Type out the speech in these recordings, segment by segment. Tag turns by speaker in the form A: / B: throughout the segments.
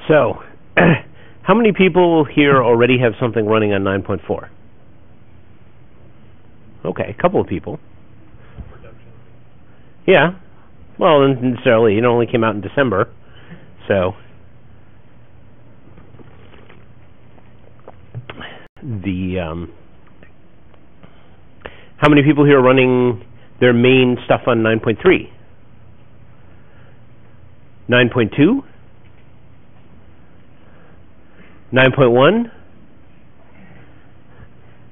A: So, how many people here already have something running on 9.4? Okay, a couple of people. Yeah. Well, not necessarily. It only came out in December. So, how many people here are running their main stuff on 9.3? 9.2? 9.1?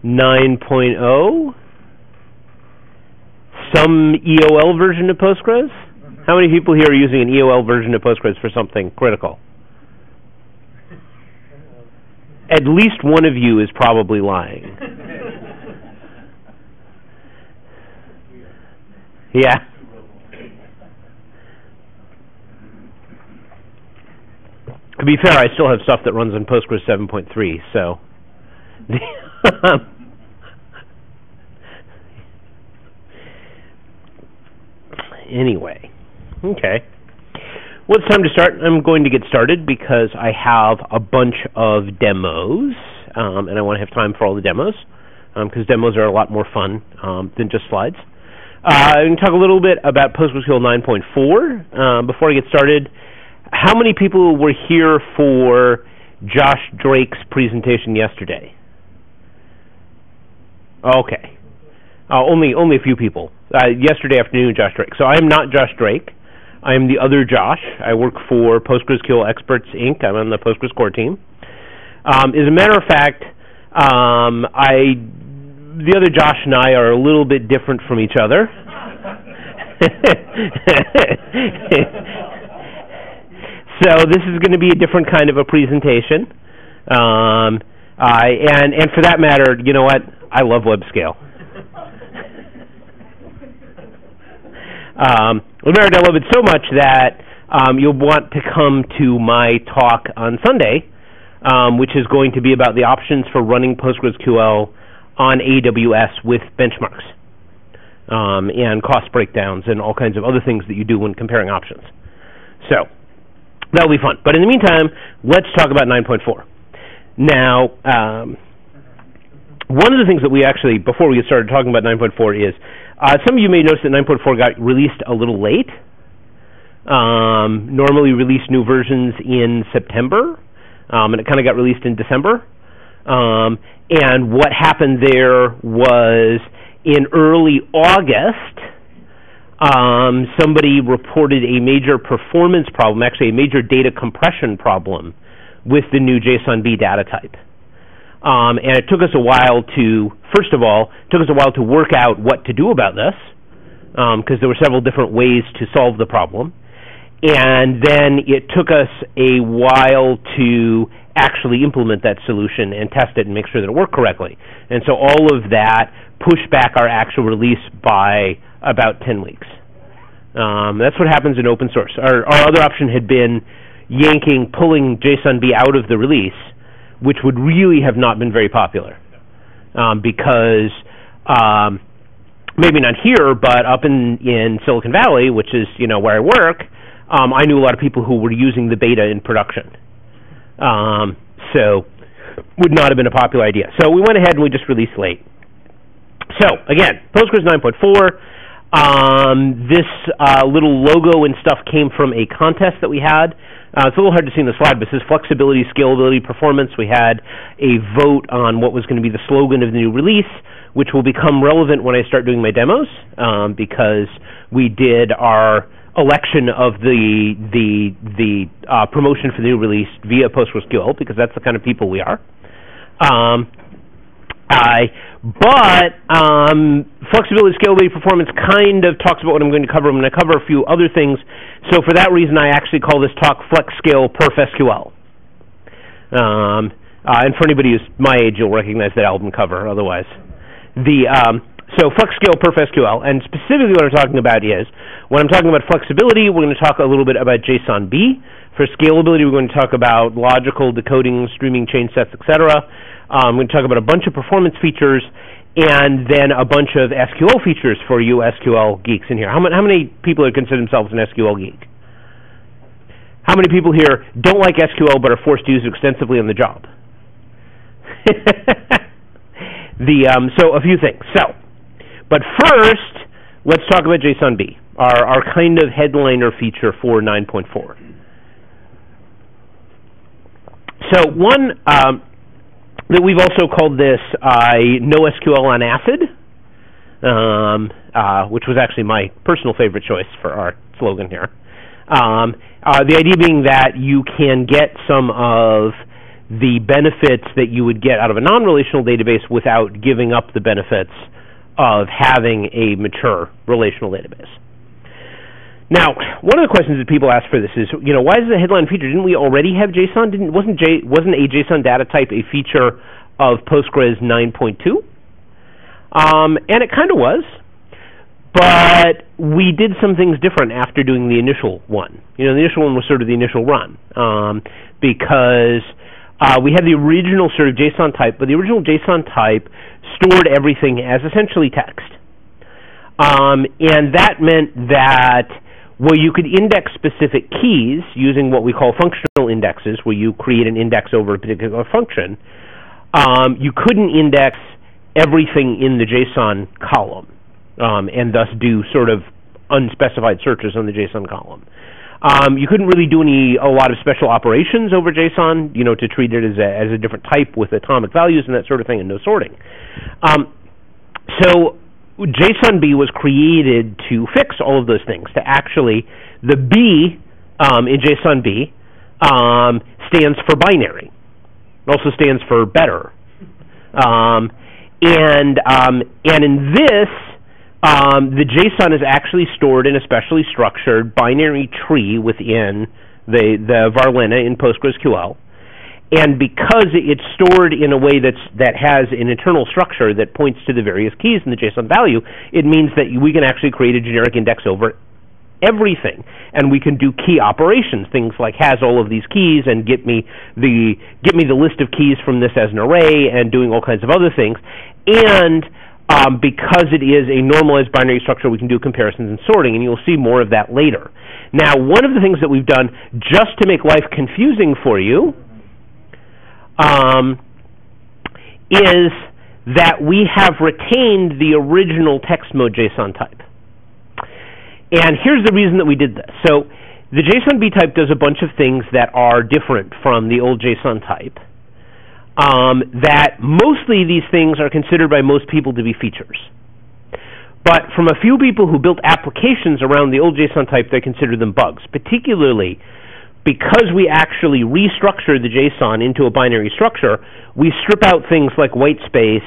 A: 9.0? Some EOL version of Postgres? How many people here are using an EOL version of Postgres for something critical? At least one of you is probably lying. Yeah. To be fair, I still have stuff that runs on Postgres 7.3, so. Anyway, okay. Well, it's time to start. I'm going to get started because I have a bunch of demos, and I want to have time for all the demos, because demos are a lot more fun than just slides. I'm going to talk a little bit about PostgreSQL 9.4. Before I get started, how many people were here for Josh Drake's presentation yesterday? Okay. Only a few people. Yesterday afternoon, Josh Drake. So I am not Josh Drake. I am the other Josh. I work for PostgreSQL Experts, Inc. I'm on the Postgres core team. As a matter of fact, the other Josh and I are a little bit different from each other. So this is going to be a different kind of a presentation. And for that matter, you know what? I love web scale. I love it so much that you'll want to come to my talk on Sunday, which is going to be about the options for running PostgreSQL on AWS with benchmarks and cost breakdowns and all kinds of other things that you do when comparing options. So that'll be fun. But in the meantime, let's talk about 9.4. Now, one of the things that we actually, before we get started talking about 9.4 is, some of you may notice that 9.4 got released a little late. Normally release new versions in September, and it kind of got released in December. And what happened there was in early August, somebody reported a major performance problem, actually a major data compression problem with the new JSONB data type. And it took us a while to, first of all, work out what to do about this, because there were several different ways to solve the problem. And then it took us a while to actually implement that solution and test it and make sure that it worked correctly. And so all of that pushed back our actual release by about 10 weeks. That's what happens in open source. Our other option had been pulling JSONB out of the release, which would really have not been very popular, because maybe not here, but up in Silicon Valley, which is where I work, I knew a lot of people who were using the beta in production. So would not have been a popular idea. So we went ahead and we just released late. So again, Postgres 9.4. This little logo and stuff came from a contest that we had. It's a little hard to see in the slide, but it says flexibility, scalability, performance. We had a vote on what was going to be the slogan of the new release, which will become relevant when I start doing my demos, because we did our election of the promotion for the new release via PostgreSQL, because that's the kind of people we are. But flexibility, scalability, performance kind of talks about what I'm going to cover. I'm going to cover a few other things. So for that reason, I actually call this talk FlexScalePerfSQL. And for anybody who's my age, you'll recognize that album cover. Otherwise, so FlexScalePerfSQL, and specifically what I'm talking about is, when I'm talking about flexibility, we're going to talk a little bit about JSONB. For scalability, we're going to talk about logical decoding, streaming chain sets, etc. I'm going to talk about a bunch of performance features, and then a bunch of SQL features for you SQL geeks in here. How many people would consider themselves an SQL geek? How many people here don't like SQL but are forced to use it extensively on the job? So a few things. But first, let's talk about JSONB, our kind of headliner feature for 9.4. So one that we've also called this NoSQL on acid, which was actually my personal favorite choice for our slogan here. The idea being that you can get some of the benefits that you would get out of a non-relational database without giving up the benefits of having a mature relational database. Now, one of the questions that people ask for this is, why is it a headline feature? Didn't we already have JSON? Wasn't a JSON data type a feature of Postgres 9.2? And it kind of was, but we did some things different after doing the initial one. The initial one was sort of the initial run, because we had the original sort of JSON type, but the original JSON type stored everything as essentially text. And that meant that, you could index specific keys using what we call functional indexes, where you create an index over a particular function. You couldn't index everything in the JSON column, and thus do sort of unspecified searches on the JSON column. You couldn't really do a lot of special operations over JSON, to treat it as a different type with atomic values and that sort of thing, and no sorting. So JSONB was created to fix all of those things. The B in JSONB stands for binary. It also stands for better. And in this, the JSON is actually stored in a specially structured binary tree within the varlina in PostgreSQL. And because it's stored in a way that has an internal structure that points to the various keys in the JSON value, it means that we can actually create a generic index over everything, and we can do key operations, things like has all of these keys and get me the list of keys from this as an array, and doing all kinds of other things. And because it is a normalized binary structure, we can do comparisons and sorting, and you'll see more of that later. Now, one of the things that we've done just to make life confusing for you is that we have retained the original text mode JSON type. And here's the reason that we did this. So the JSONB type does a bunch of things that are different from the old JSON type. That mostly these things are considered by most people to be features. But from a few people who built applications around the old JSON type, they consider them bugs, particularly because we actually restructure the JSON into a binary structure. We strip out things like white space,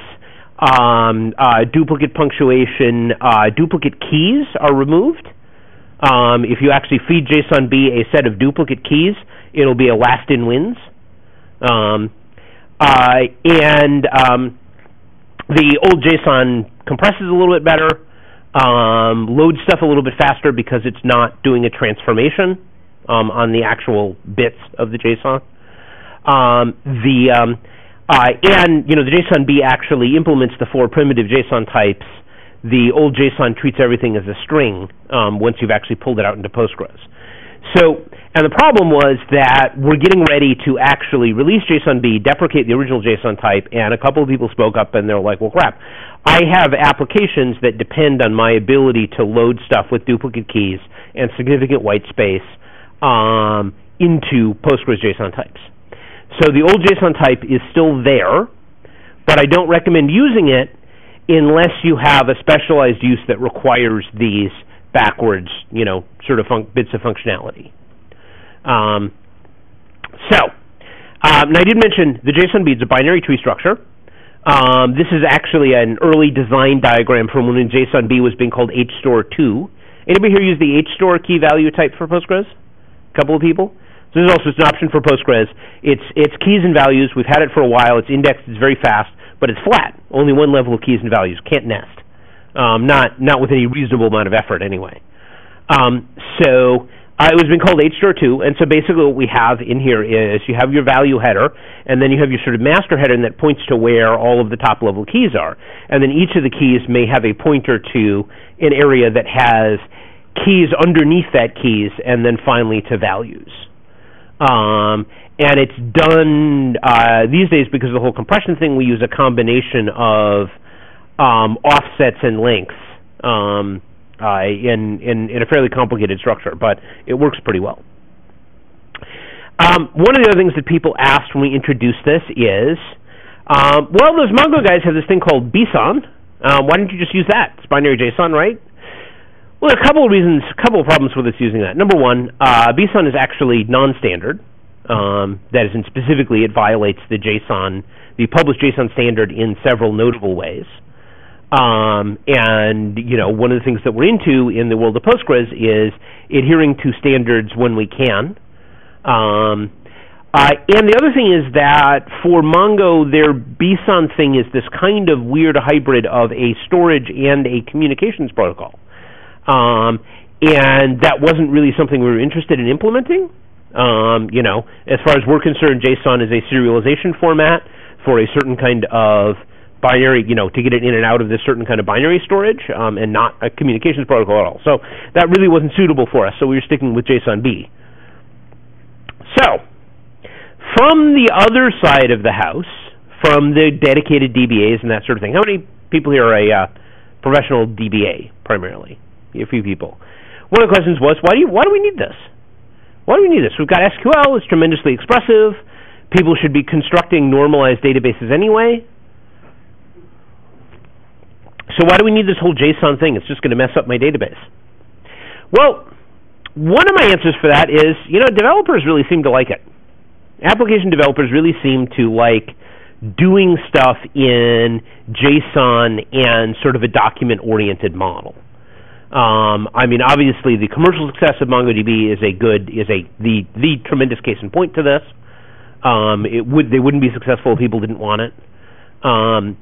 A: duplicate punctuation, duplicate keys are removed. If you actually feed JSONB a set of duplicate keys, it'll be a last in wins. The old JSON compresses a little bit better, loads stuff a little bit faster because it's not doing a transformation on the actual bits of the JSON. The JSONB actually implements the 4 primitive JSON types. The old JSON treats everything as a string once you've actually pulled it out into Postgres. And the problem was that we're getting ready to actually release JSONB, deprecate the original JSON type, and a couple of people spoke up and they're like, well, crap, I have applications that depend on my ability to load stuff with duplicate keys and significant white space into Postgres JSON types. So the old JSON type is still there, but I don't recommend using it unless you have a specialized use that requires these backwards, sort of bits of functionality. Now I did mention the JSONB is a binary tree structure. This is actually an early design diagram from when JSONB was being called HStore2. Anybody here use the HStore key value type for Postgres? A couple of people? So this is also an option for Postgres. It's keys and values. We've had it for a while. It's indexed. It's very fast, but it's flat. Only one level of keys and values. Can't nest. Not with any reasonable amount of effort anyway. It was been called HStore2, and so basically what we have in here is you have your value header, and then you have your sort of master header, and that points to where all of the top-level keys are. And then each of the keys may have a pointer to an area that has keys underneath that keys, and then finally to values. And it's done these days because of the whole compression thing. We use a combination of offsets and lengths in a fairly complicated structure, but it works pretty well. One of the other things that people asked when we introduced this is, well, those Mongo guys have this thing called BSON. Why don't you just use that? It's binary JSON, right? Well, there are a couple of reasons, a couple of problems with us using that. Number one, BSON is actually non-standard. That is, specifically, it violates the published JSON standard in several notable ways. And, one of the things that we're into in the world of Postgres is adhering to standards when we can. And the other thing is that for Mongo, their BSON thing is this kind of weird hybrid of a storage and a communications protocol. And that wasn't really something we were interested in implementing. As far as we're concerned, JSON is a serialization format for a certain kind of binary, to get it in and out of this certain kind of binary storage, and not a communications protocol at all. So that really wasn't suitable for us, so we were sticking with JSONB. So, from the other side of the house, from the dedicated DBAs and that sort of thing, how many people here are a professional DBA, primarily? A few people. One of the questions was, why do we need this? Why do we need this? We've got SQL, it's tremendously expressive, people should be constructing normalized databases anyway. So why do we need this whole JSON thing? It's just going to mess up my database. Well, one of my answers for that is, developers really seem to like it. Application developers really seem to like doing stuff in JSON and sort of a document-oriented model. Obviously, the commercial success of MongoDB is the tremendous case in point to this. They wouldn't be successful if people didn't want it. And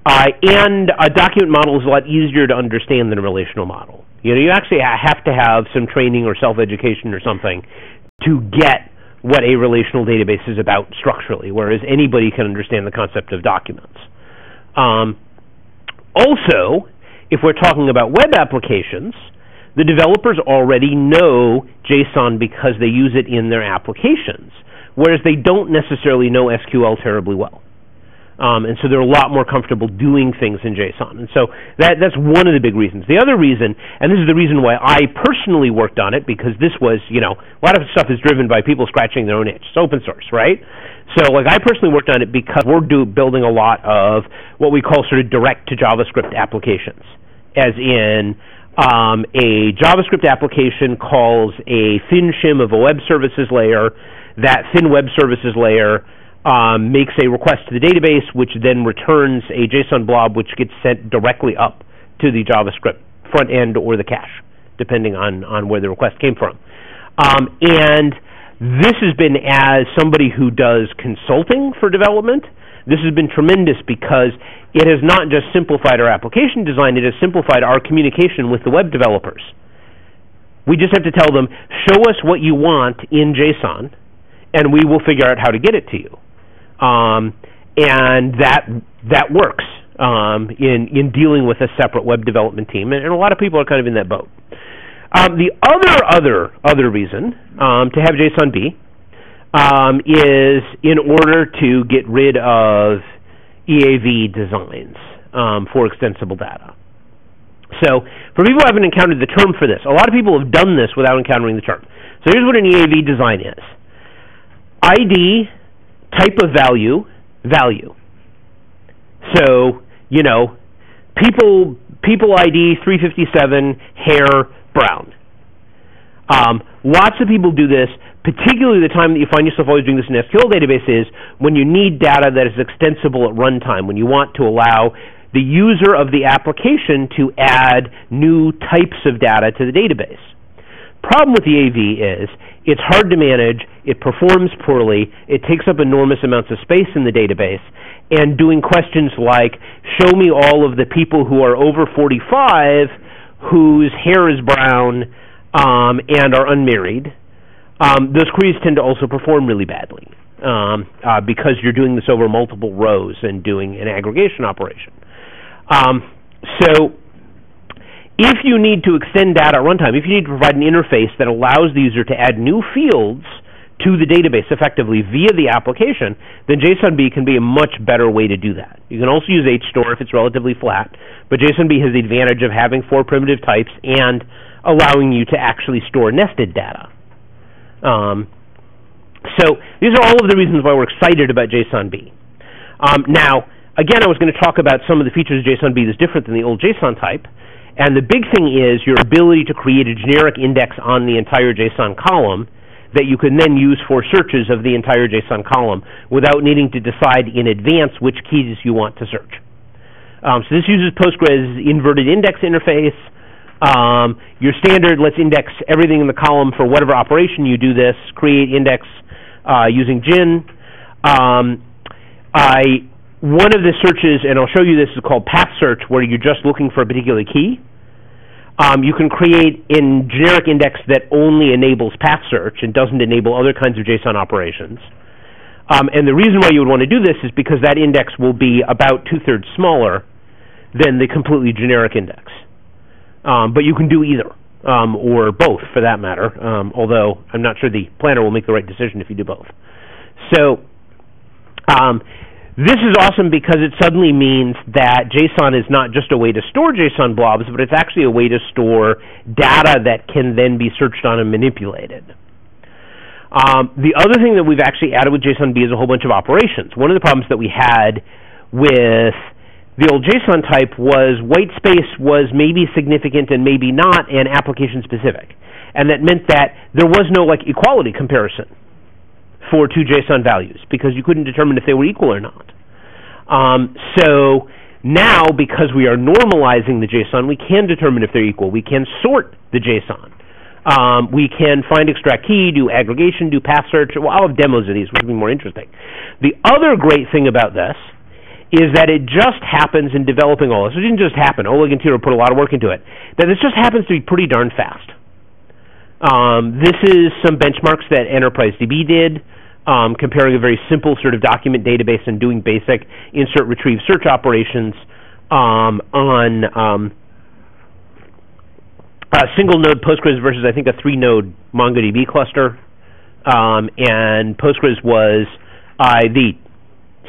A: a document model is a lot easier to understand than a relational model. You actually have to have some training or self-education or something to get what a relational database is about structurally, whereas anybody can understand the concept of documents. Also, if we're talking about web applications, the developers already know JSON because they use it in their applications, whereas they don't necessarily know SQL terribly well. And so they're a lot more comfortable doing things in JSON. And so that's one of the big reasons. The other reason, and this is the reason why I personally worked on it, because this was, a lot of stuff is driven by people scratching their own itch. It's open source, right? So I personally worked on it because we're building a lot of what we call sort of direct to JavaScript applications, as in a JavaScript application calls a thin shim of a web services layer. That thin web services layer makes a request to the database, which then returns a JSON blob, which gets sent directly up to the JavaScript front end or the cache, depending on where the request came from. And this has been, as somebody who does consulting for development, this has been tremendous because it has not just simplified our application design, it has simplified our communication with the web developers. We just have to tell them, show us what you want in JSON, and we will figure out how to get it to you. And that works in dealing with a separate web development team, and a lot of people are kind of in that boat. The other reason to have JSONB is in order to get rid of EAV designs for extensible data. So for people who haven't encountered the term for this, a lot of people have done this without encountering the term. So here's what an EAV design is. ID, type of value. So, people ID 357, hair, brown. Lots of people do this, particularly the time that you find yourself always doing this in SQL databases, when you need data that is extensible at runtime, when you want to allow the user of the application to add new types of data to the database. Problem with the AV is it's hard to manage, it performs poorly, it takes up enormous amounts of space in the database, and doing questions like, show me all of the people who are over 45 whose hair is brown and are unmarried, those queries tend to also perform really badly because you're doing this over multiple rows and doing an aggregation operation. So if you need to extend data at runtime, if you need to provide an interface that allows the user to add new fields to the database effectively via the application, then JSONB can be a much better way to do that. You can also use HStore if it's relatively flat, but JSONB has the advantage of having 4 primitive types and allowing you to actually store nested data. So these are all of the reasons why we're excited about JSONB. Now, again, I was going to talk about some of the features of JSONB that's different than the old JSON type. And the big thing is your ability to create a generic index on the entire JSON column that you can then use for searches of the entire JSON column without needing to decide in advance which keys you want to search. So this uses Postgres' inverted index interface. Your standard, let's index everything in the column for whatever operation you do this, create index using gin. One of the searches, and I'll show you this, is called path search, where you're just looking for a particular key. You can create a generic index that only enables path search and doesn't enable other kinds of JSON operations. And the reason why you would want to do this is because that index will be about 2/3 smaller than the completely generic index. But you can do either, or both for that matter, although I'm not sure the planner will make the right decision if you do both. So this is awesome because it suddenly means that JSON is not just a way to store JSON blobs, but it's actually a way to store data that can then be searched on and manipulated. The other thing that we've actually added with JSONB is a whole bunch of operations. One of the problems that we had with the old JSON type was white space was maybe significant and maybe not, and application specific. And that meant that there was no equality comparison for 2 JSON values because you couldn't determine if they were equal or not. So now, because we are normalizing the JSON, we can determine if they're equal. We can sort the JSON. We can find extract key, do aggregation, do path search. Well, I'll have demos of these, which will be more interesting. The other great thing about this is that it just happens in developing all this. It didn't just happen. Oleg and Tiro put a lot of work into it. That this just happens to be pretty darn fast. This is some benchmarks that Enterprise DB did, comparing a very simple sort of document database and doing basic insert, retrieve, search operations on a single node Postgres versus I think a 3-node MongoDB cluster. And Postgres was the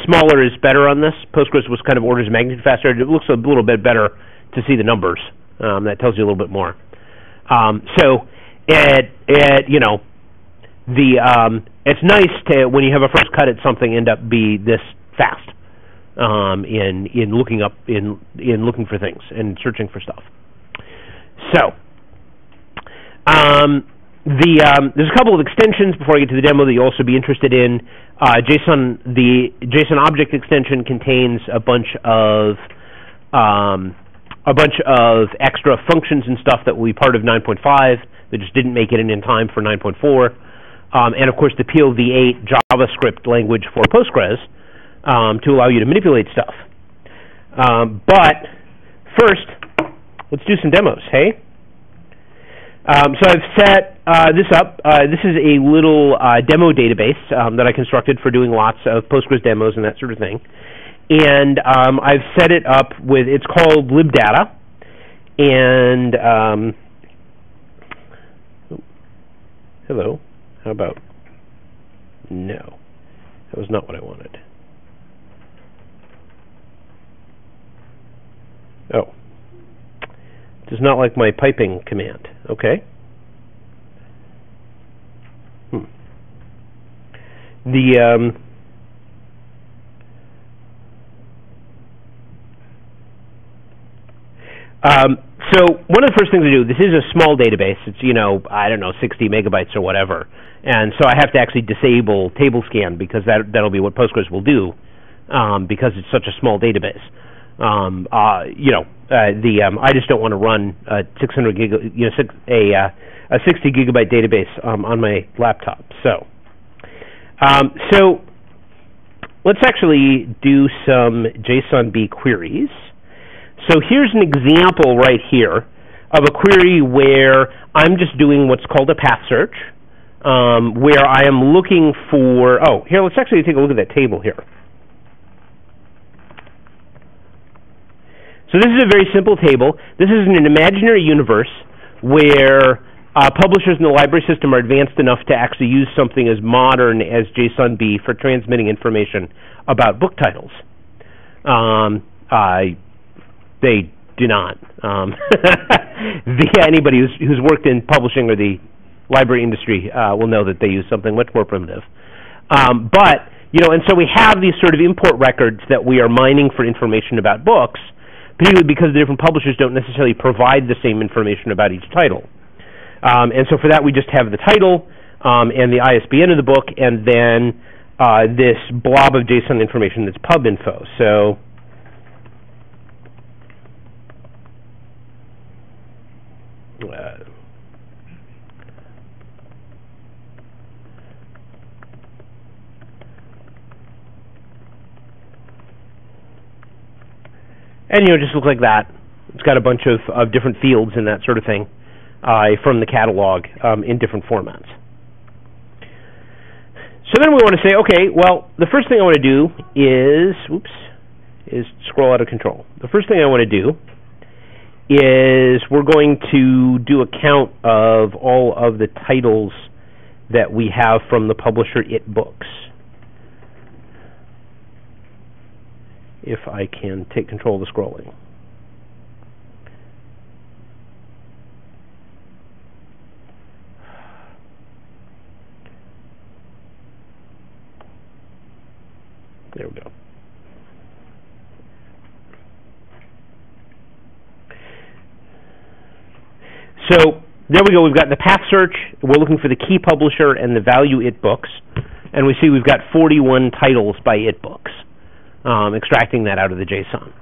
A: smaller is better on this. Postgres was kind of orders of magnitude faster. It looks a little bit better to see the numbers. That tells you a little bit more. So it's nice to, when you have a first cut at something, end up be this fast in looking for things and searching for stuff. So there's a couple of extensions before I get to the demo that you'll also be interested in. The JSON object extension contains a bunch of extra functions and stuff that will be part of 9.5 that just didn't make it in time for 9.4. And of course the PLv8 JavaScript language for Postgres to allow you to manipulate stuff. But first, let's do some demos, hey? So I've set this up. This is a little demo database that I constructed for doing lots of Postgres demos and that sort of thing. And I've set it up with, it's called libdata. And, hello, how about, no, that was not what I wanted. Oh. Does not like my piping command. Okay. So one of the first things to do, this is a small database. It's, 60 megabytes or whatever. And so I have to actually disable table scan because that'll be what Postgres will do because it's such a small database. I just don't want to run a 60 gigabyte database on my laptop. So let's actually do some JSONB queries. So here's an example right here of a query where I'm just doing what's called a path search, where I am looking for. Oh, here, let's actually take a look at that table here. So this is a very simple table. This is an imaginary universe where Publishers in the library system are advanced enough to actually use something as modern as JSONB for transmitting information about book titles. They do not. Anybody who's worked in publishing or the library industry will know that they use something much more primitive. But, and so we have these sort of import records that we are mining for information about books, particularly because the different publishers don't necessarily provide the same information about each title. And so for that, we just have the title and the ISBN of the book, and then this blob of JSON information that's pub info. So and just look like that. It's got a bunch of different fields and that sort of thing from the catalog in different formats. So then we want to say, okay, well, the first thing I want to do is scroll out of control. The first thing I want to do is we're going to do a count of all of the titles that we have from the publisher It Books. If I can take control of the scrolling. There we go. So there we go. We've got the path search. We're looking for the key publisher and the value It Books. And we see we've got 41 titles by It Books. Extracting that out of the JSON.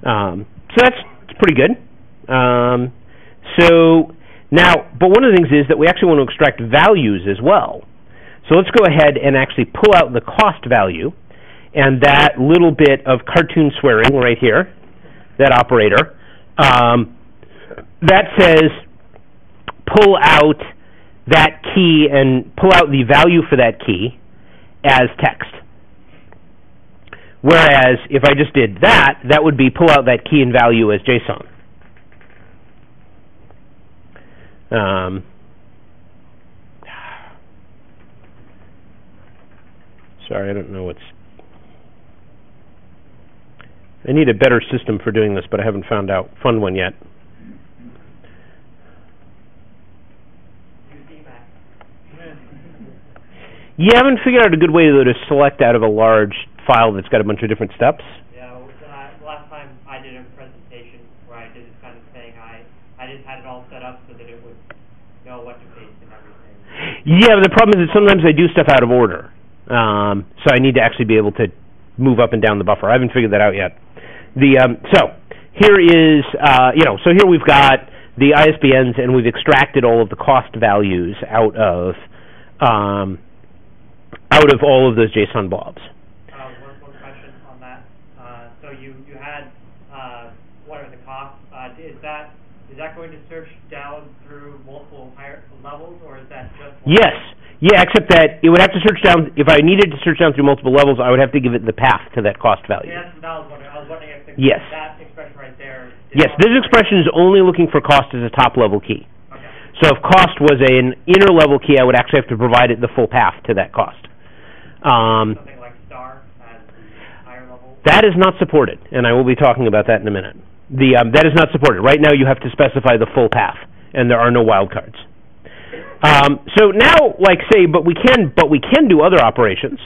A: So that's pretty good. So now, but one of the things is that we actually want to extract values as well. So let's go ahead and actually pull out the cost value, and that little bit of cartoon swearing right here, that operator, that says pull out that key and pull out the value for that key as text. Whereas if I just did that, that would be pull out that key and value as JSON. Sorry, I don't know what's... I need a better system for doing this, but I haven't found one yet. You haven't figured out a good way, though, to select out of a large file that's got a bunch of different steps?
B: Yeah, last time I did a presentation where I did this kind of thing, I just had it all set up so that it would know what to paste and everything.
A: Yeah, but the problem is that sometimes I do stuff out of order. So I need to actually be able to move up and down the buffer. I haven't figured that out yet. So here is, so here we've got the ISBNs, and we've extracted all of the cost values out of all of those JSON blobs.
B: One question on that. So you had what are the costs? Is that going to search down through multiple higher levels, or is that just one?
A: Yes. Yeah, except that it would have to search down. If I needed to search down through multiple levels, I would have to give it the path to that cost value.
B: Yeah, that's what I was wondering if that expression right there.
A: Yes, this expression is only looking for cost as a top-level key.
B: Okay.
A: So if cost was an inner-level key, I would actually have to provide it the full path to that cost.
B: Something like star as the higher level?
A: That is not supported, and I will be talking about that in a minute. That is not supported. Right now you have to specify the full path, and there are no wildcards. So now, but we can do other operations.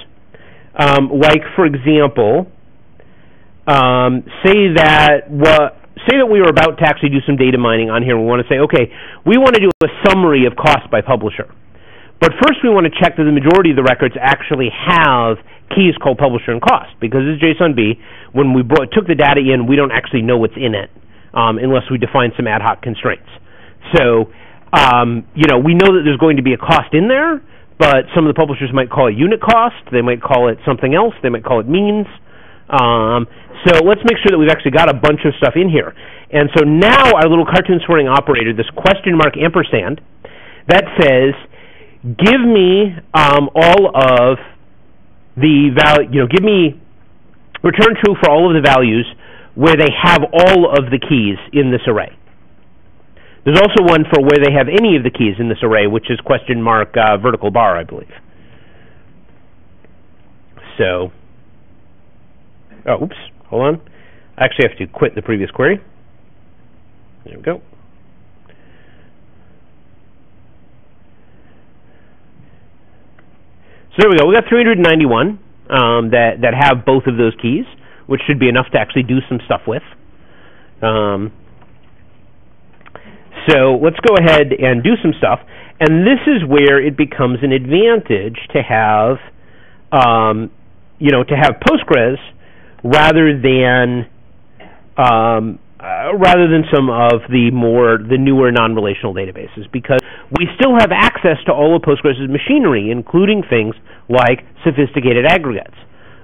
A: Like, for example, say that we were about to actually do some data mining on here, and we want to say, okay, we want to do a summary of cost by publisher. But first we want to check that the majority of the records actually have keys called publisher and cost, because it's JSONB. When we took the data in, we don't actually know what's in it unless we define some ad hoc constraints. So, we know that there's going to be a cost in there, but some of the publishers might call it unit cost. They might call it something else. They might call it means. So let's make sure that we've actually got a bunch of stuff in here. And so now our little cartoon swearing operator, this question mark ampersand, that says, give me all of the value, give me return true for all of the values where they have all of the keys in this array. There's also one for where they have any of the keys in this array, which is question mark vertical bar, I believe. So, oops, hold on. I actually have to quit the previous query. There we go. So there we go. We got 391 that have both of those keys, which should be enough to actually do some stuff with. So let's go ahead and do some stuff. And this is where it becomes an advantage to have, to have Postgres rather than some of the newer non-relational databases, because we still have access to all of Postgres' machinery, including things like sophisticated aggregates.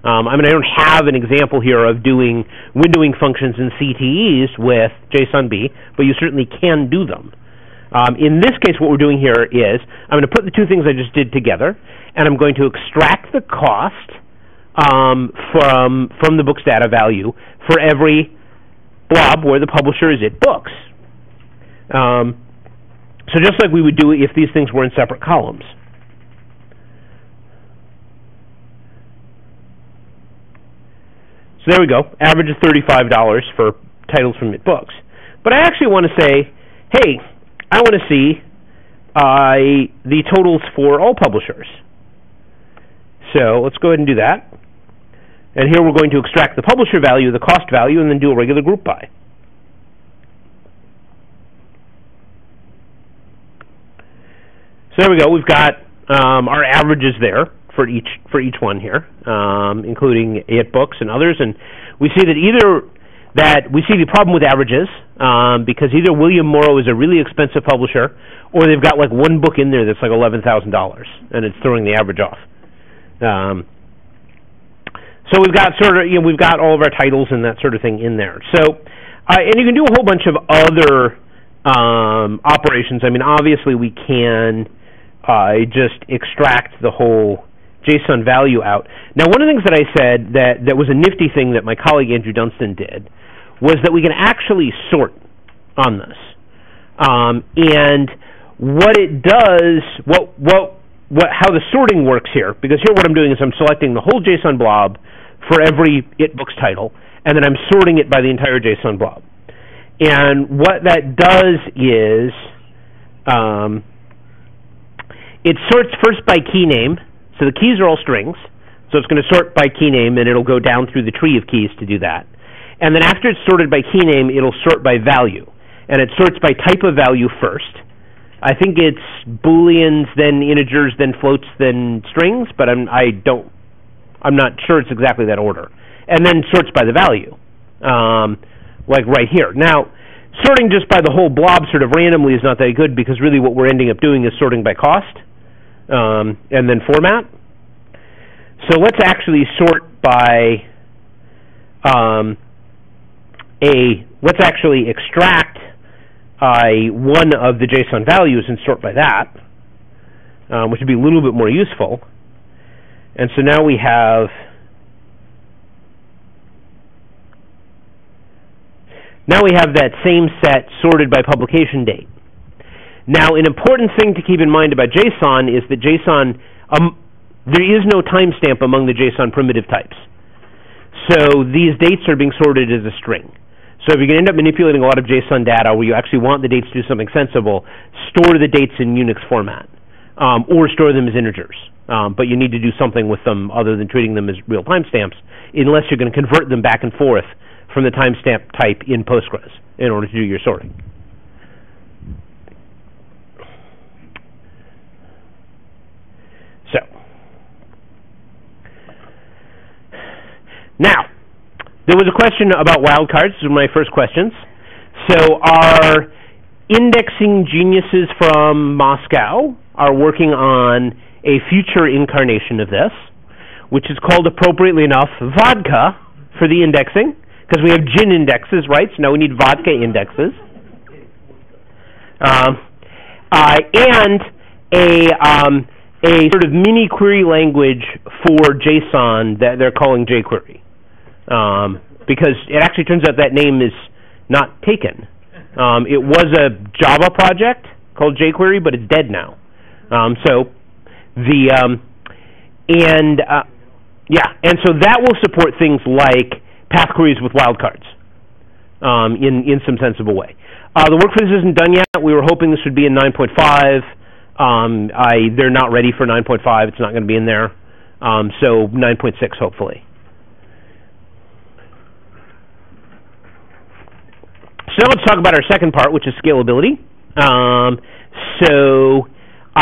A: I don't have an example here of doing windowing functions and CTEs with JSONB, but you certainly can do them. In this case, what we're doing here is I'm going to put the two things I just did together, and I'm going to extract the cost from the book's data value for every blob where the publisher is books. So just like we would do if these things were in separate columns. So there we go. Average is $35 for titles from books. But I actually want to say, hey, I want to see the totals for all publishers. So let's go ahead and do that. And here we're going to extract the publisher value, the cost value, and then do a regular group by. So there we go. We've got our averages there for each one here, including books and others. And we see that we see the problem with averages because either William Morrow is a really expensive publisher, or they've got like one book in there that's like $11,000, and it's throwing the average off. So we've got we've got all of our titles and that sort of thing in there. So, and you can do a whole bunch of other operations. Obviously we can just extract the whole JSON value out. Now, one of the things that I said that was a nifty thing that my colleague Andrew Dunstan did was that we can actually sort on this. And what it does, how the sorting works here, because here what I'm doing is I'm selecting the whole JSON blob for every books title, and then I'm sorting it by the entire JSON blob. And what that does is it sorts first by key name. So the keys are all strings, so it's going to sort by key name, and it'll go down through the tree of keys to do that. And then after it's sorted by key name, it'll sort by value, and it sorts by type of value first. I think it's booleans, then integers, then floats, then strings, but I'm not sure it's exactly that order. And then sorts by the value, like right here. Now, sorting just by the whole blob sort of randomly is not that good, because really what we're ending up doing is sorting by cost. And then format. So let's actually sort by let's actually extract one of the JSON values and sort by that, which would be a little bit more useful. And so now we have that same set sorted by publication date. Now, an important thing to keep in mind about JSON is that JSON, there is no timestamp among the JSON primitive types. So these dates are being sorted as a string. So if you're going to end up manipulating a lot of JSON data where you actually want the dates to do something sensible, store the dates in Unix format, or store them as integers. But you need to do something with them other than treating them as real timestamps, unless you're going to convert them back and forth from the timestamp type in Postgres in order to do your sorting. So, now, there was a question about wildcards. These were my first questions. So our indexing geniuses from Moscow are working on a future incarnation of this, which is called, appropriately enough, vodka for the indexing, because we have gin indexes, right? So now we need vodka indexes. And a sort of mini query language for JSON that they're calling jQuery, because it actually turns out that name is not taken. It was a Java project called jQuery, but it's dead now. And so that will support things like path queries with wildcards in some sensible way. The work for this isn't done yet. We were hoping this would be in 9.5. They're not ready for 9.5. It's not going to be in there. So 9.6 hopefully. So now let's talk about our second part, which is scalability.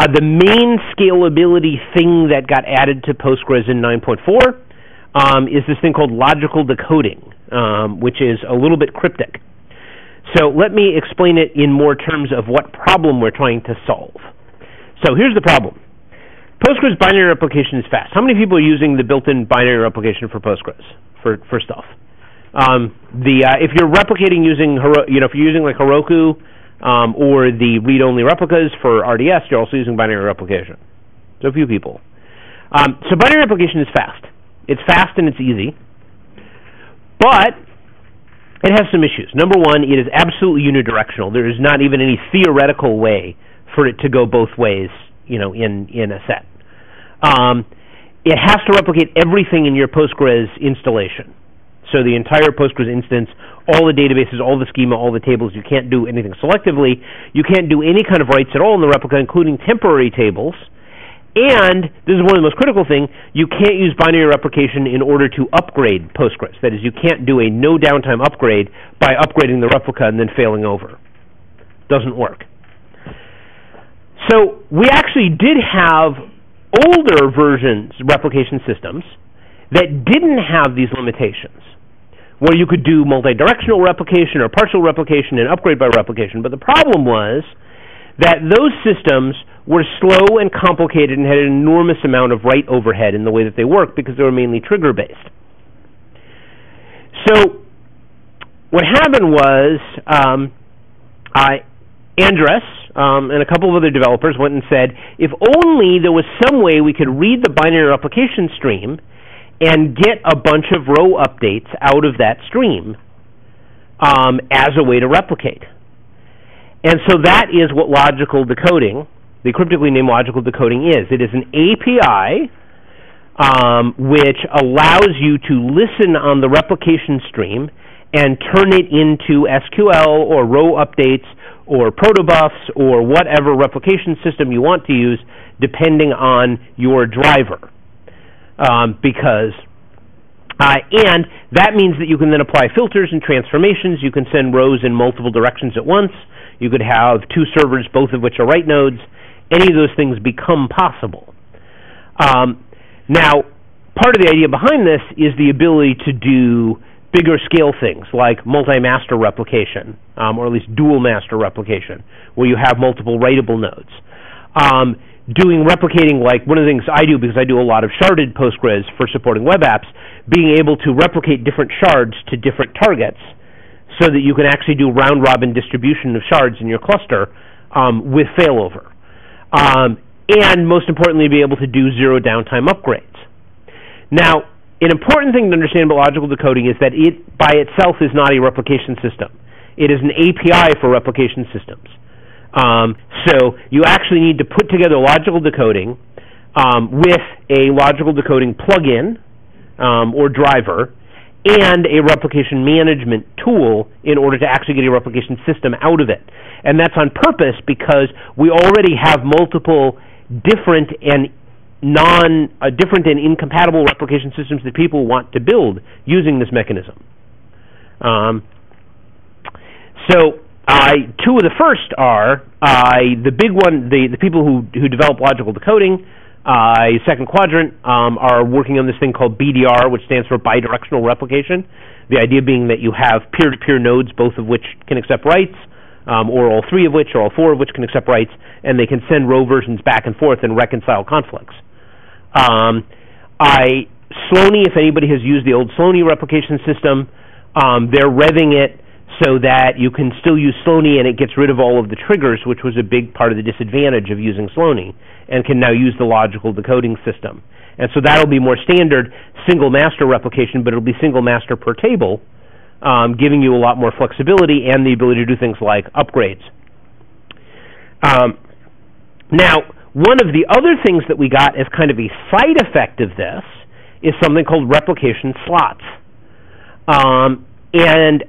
A: The main scalability thing that got added to Postgres in 9.4 is this thing called logical decoding, which is a little bit cryptic. So let me explain it in more terms of what problem we're trying to solve. So here's the problem. Postgres binary replication is fast. How many people are using the built-in binary replication for Postgres for stuff? If you're replicating using if you're using like Heroku or the read-only replicas for RDS, you're also using binary replication. So a few people. So binary replication is fast. It's fast and it's easy, but it has some issues. Number one, it is absolutely unidirectional. There is not even any theoretical way for it to go both ways, in a set. It has to replicate everything in your Postgres installation. So the entire Postgres instance, all the databases, all the schema, all the tables. You can't do anything selectively. You can't do any kind of writes at all in the replica, including temporary tables. And this is one of the most critical things, you can't use binary replication in order to upgrade Postgres. That is, you can't do a no downtime upgrade by upgrading the replica and then failing over. Doesn't work. So we actually did have older versions, replication systems, that didn't have these limitations, where you could do multi-directional replication or partial replication and upgrade by replication. But the problem was that those systems were slow and complicated and had an enormous amount of write overhead in the way that they worked because they were mainly trigger-based. So what happened was Andres and a couple of other developers went and said, if only there was some way we could read the binary replication stream and get a bunch of row updates out of that stream as a way to replicate. And so that is what logical decoding, the cryptically named logical decoding, is. It is an API which allows you to listen on the replication stream and turn it into SQL or row updates or protobufs or whatever replication system you want to use depending on your driver. And that means that you can then apply filters and transformations. You can send rows in multiple directions at once. You could have two servers, both of which are write nodes. Any of those things become possible. Now, part of the idea behind this is the ability to do bigger scale things like multi-master replication, or at least dual master replication, where you have multiple writable nodes. Doing replicating, like one of the things I do, because I do a lot of sharded Postgres for supporting web apps, being able to replicate different shards to different targets so that you can actually do round-robin distribution of shards in your cluster with failover. And most importantly, be able to do zero downtime upgrades. Now, an important thing to understand about logical decoding is that it by itself is not a replication system. It is an API for replication systems. So you actually need to put together logical decoding with a logical decoding plugin or driver and a replication management tool in order to actually get a replication system out of it. And that's on purpose because we already have multiple different and incompatible replication systems that people want to build using this mechanism. Two of the first are the big one. The people who develop logical decoding, second quadrant, are working on this thing called BDR, which stands for bidirectional replication. The idea being that you have peer-to-peer nodes, both of which can accept writes, or all three of which, or all four of which can accept writes, and they can send row versions back and forth and reconcile conflicts. Sloaney, if anybody has used the old Sloaney replication system, they're revving it so that you can still use Sloaney and it gets rid of all of the triggers, which was a big part of the disadvantage of using Sloaney, and can now use the logical decoding system. And so that'll be more standard single master replication, but it'll be single master per table, giving you a lot more flexibility and the ability to do things like upgrades. Now, one of the other things that we got as kind of a side effect of this is something called replication slots. And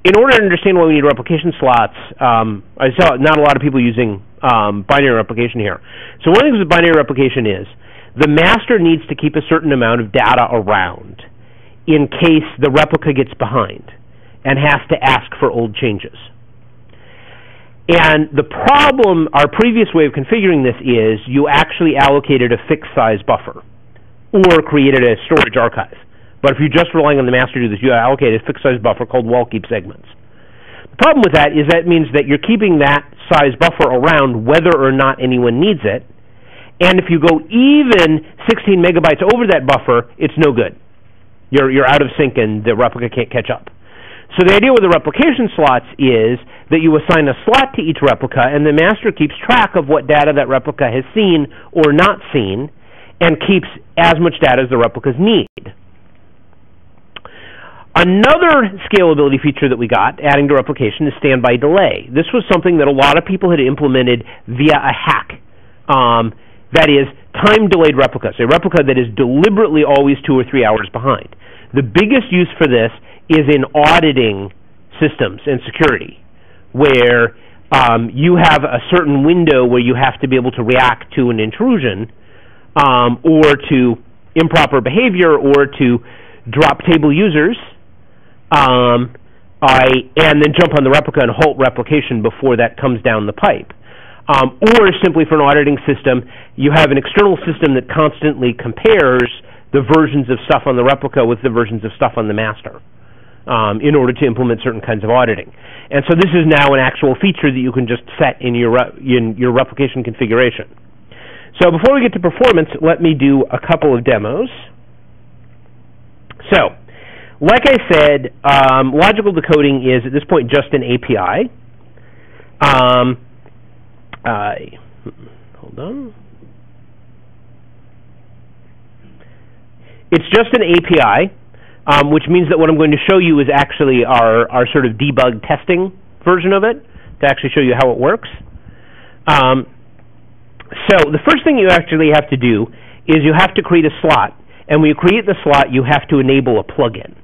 A: in order to understand why we need replication slots, I saw not a lot of people using binary replication here. So one of the things with binary replication is the master needs to keep a certain amount of data around in case the replica gets behind and has to ask for old changes. And the problem, our previous way of configuring this is you actually allocated a fixed size buffer or created a storage archive. But if you're just relying on the master to do this, you allocate a fixed size buffer called wall keep segments. The problem with that is that means that you're keeping that size buffer around whether or not anyone needs it. And if you go even 16 megabytes over that buffer, it's no good. You're out of sync and the replica can't catch up. So the idea with the replication slots is that you assign a slot to each replica, and the master keeps track of what data that replica has seen or not seen, and keeps as much data as the replicas need. Another scalability feature that we got, adding to replication, is standby delay. This was something that a lot of people had implemented via a hack. That is, time-delayed replicas, a replica that is deliberately always 2 or 3 hours behind. The biggest use for this is in auditing systems and security, where you have a certain window where you have to be able to react to an intrusion or to improper behavior or to drop table users and then jump on the replica and halt replication before that comes down the pipe. Or simply for an auditing system, you have an external system that constantly compares the versions of stuff on the replica with the versions of stuff on the master in order to implement certain kinds of auditing. And so this is now an actual feature that you can just set in your replication configuration. So before we get to performance, let me do a couple of demos. So, like I said, logical decoding is at this point just an API. Hold on. It's just an API, which means that what I'm going to show you is actually our sort of debug testing version of it, to actually show you how it works. So the first thing you actually have to do is you have to create a slot. And when you create the slot, you have to enable a plugin.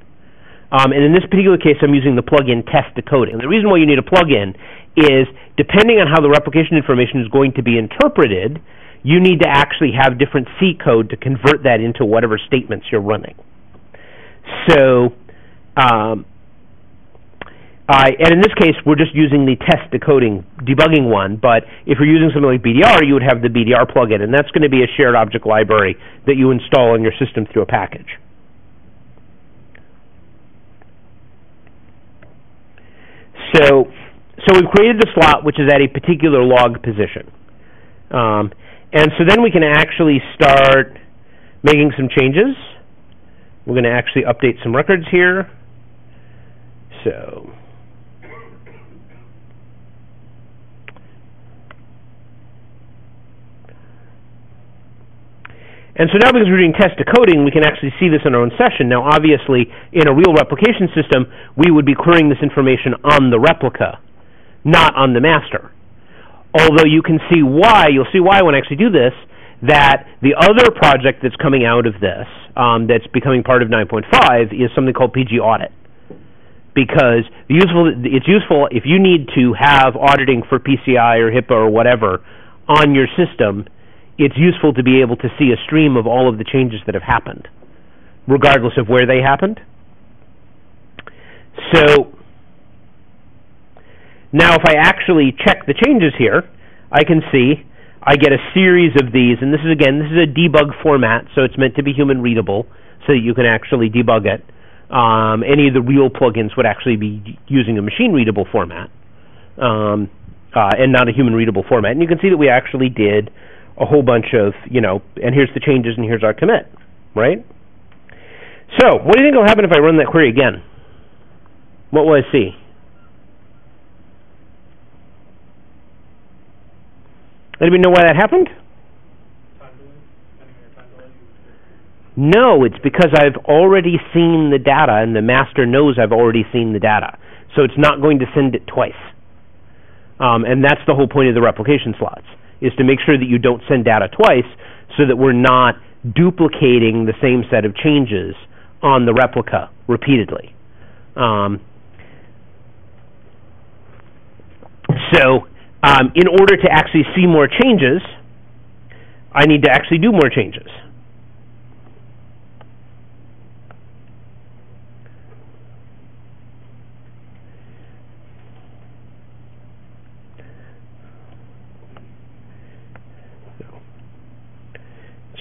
A: And in this particular case, I'm using the plugin test decoding. And the reason why you need a plugin is, depending on how the replication information is going to be interpreted, you need to actually have different C code to convert that into whatever statements you're running. So, and in this case, we're just using the test decoding debugging one, but if you're using something like BDR, you would have the BDR plugin, and that's going to be a shared object library that you install on your system through a package. So we've created the slot, which is at a particular log position. And so then we can actually start making some changes. We're going to actually update some records here. So and so now, because we're doing test decoding, we can actually see this in our own session. Now, obviously, in a real replication system, we would be querying this information on the replica, not on the master. Although you can see why, you'll see why when I actually do this, that the other project that's coming out of this, that's becoming part of 9.5, is something called PG Audit. Because it's useful if you need to have auditing for PCI or HIPAA or whatever on your system. It's useful to be able to see a stream of all of the changes that have happened, regardless of where they happened. So now if I actually check the changes here, I can see I get a series of these, and this is a debug format, so it's meant to be human readable so that you can actually debug it. Any of the real plugins would actually be using a machine readable format and not a human readable format. And you can see that we actually did a whole bunch of, and here's the changes and here's our commit, right? So, what do you think will happen if I run that query again? What will I see? Anybody know why that happened? No, it's because I've already seen the data, and the master knows I've already seen the data. So it's not going to send it twice. And that's the whole point of the replication slots, is to make sure that you don't send data twice so that we're not duplicating the same set of changes on the replica repeatedly. In order to actually see more changes, I need to actually do more changes.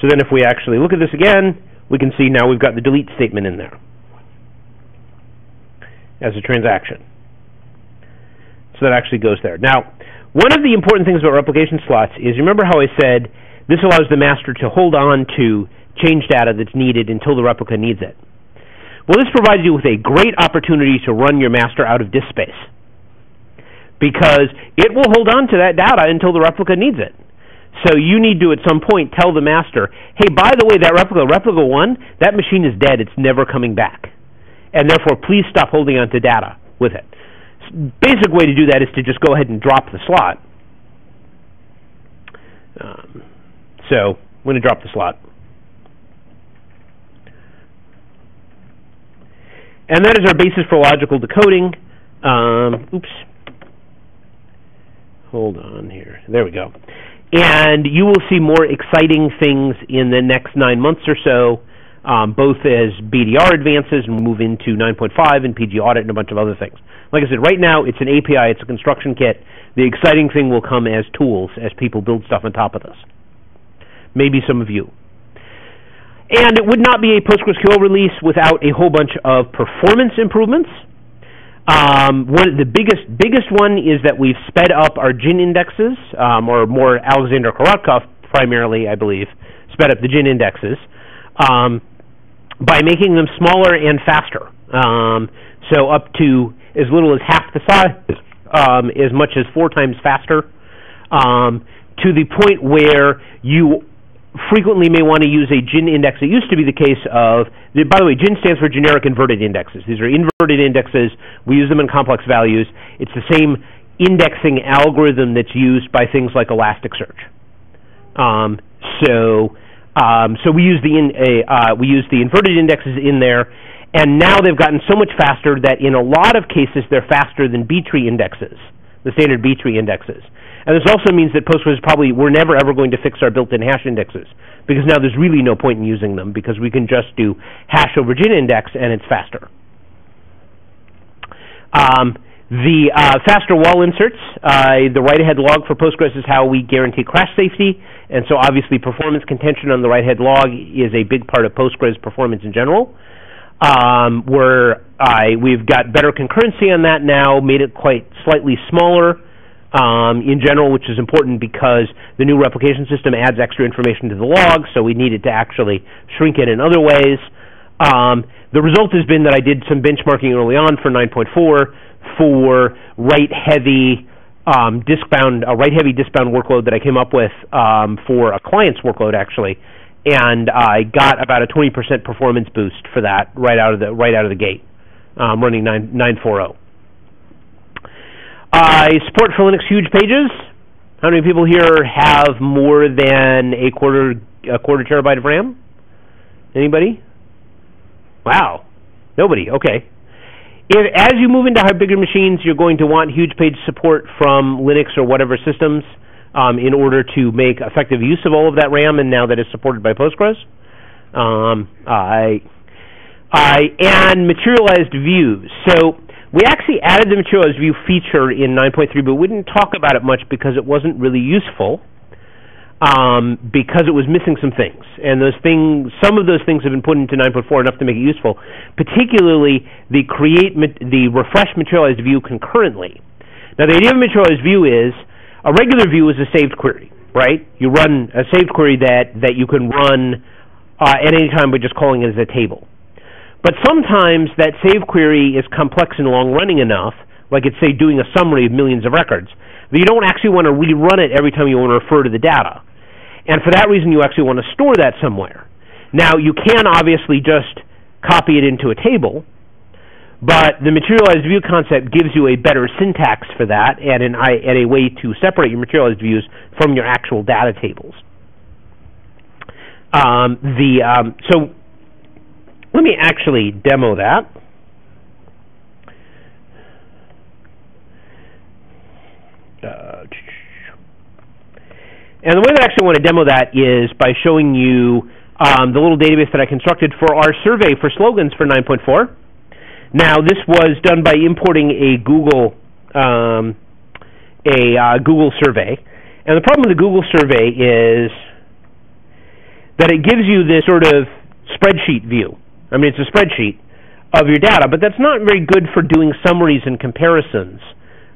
A: So then if we actually look at this again, we can see now we've got the delete statement in there as a transaction. So that actually goes there. Now, one of the important things about replication slots is, remember how I said this allows the master to hold on to change data that's needed until the replica needs it. Well, this provides you with a great opportunity to run your master out of disk space, because it will hold on to that data until the replica needs it. So you need to, at some point, tell the master, hey, by the way, that replica 1, that machine is dead. It's never coming back. And therefore, please stop holding on to data with it. Basic way to do that is to just go ahead and drop the slot. So I'm going to drop the slot. And that is our basis for logical decoding. Oops. Hold on here. There we go. And you will see more exciting things in the next 9 months or so, both as BDR advances and move into 9.5 and PG Audit and a bunch of other things. Like I said, right now it's an API, it's a construction kit. The exciting thing will come as tools, as people build stuff on top of this. Maybe some of you. And it would not be a PostgreSQL release without a whole bunch of performance improvements. The biggest one is that we've sped up our GIN indexes, or more Alexander Korotkov primarily, I believe, sped up the GIN indexes by making them smaller and faster. So up to as little as half the size, as much as 4 times faster, to the point where you frequently may want to use a GIN index. It used to be the case of, by the way, GIN stands for generic inverted indexes. These are inverted indexes. We use them in complex values. It's the same indexing algorithm that's used by things like Elasticsearch. So we use the inverted indexes in there, and now they've gotten so much faster that in a lot of cases they're faster than B-tree indexes, the standard B-tree indexes. And this also means that Postgres we're never ever going to fix our built-in hash indexes, because now there's really no point in using them, because we can just do hash over GIN index and it's faster. The faster wall inserts, the write-ahead log for Postgres is how we guarantee crash safety, and so obviously performance contention on the write-ahead log is a big part of Postgres performance in general. We've got better concurrency on that now, made it quite slightly smaller in general, which is important because the new replication system adds extra information to the log, so we needed to actually shrink it in other ways. The result has been that I did some benchmarking early on for 9.4 for write-heavy disk-bound workload that I came up with for a client's workload, actually, and I got about a 20% performance boost for that right out of the gate, running 9.4.0. Support for Linux huge pages. How many people here have more than a quarter terabyte of RAM? Anybody? Wow. Nobody. Okay. As you move into bigger machines, you're going to want huge page support from Linux or whatever systems in order to make effective use of all of that RAM, and now that it's supported by Postgres. And materialized views. So we actually added the materialized view feature in 9.3, but we didn't talk about it much because it wasn't really useful, because it was missing some things. And some of those things have been put into 9.4 enough to make it useful, particularly the refresh materialized view concurrently. Now, the idea of a materialized view is a regular view is a saved query, right? You run a saved query that you can run at any time by just calling it as a table. But sometimes that save query is complex and long-running enough, like it's, say, doing a summary of millions of records, that you don't actually want to rerun it every time you want to refer to the data. And for that reason, you actually want to store that somewhere. Now, you can obviously just copy it into a table, but the materialized view concept gives you a better syntax for that and a way to separate your materialized views from your actual data tables. So let me actually demo that. And the way that I actually want to demo that is by showing you the little database that I constructed for our survey for slogans for 9.4. Now, this was done by importing a Google survey. And the problem with the Google survey is that it gives you this sort of spreadsheet view. I mean, it's a spreadsheet of your data, but that's not very good for doing summaries and comparisons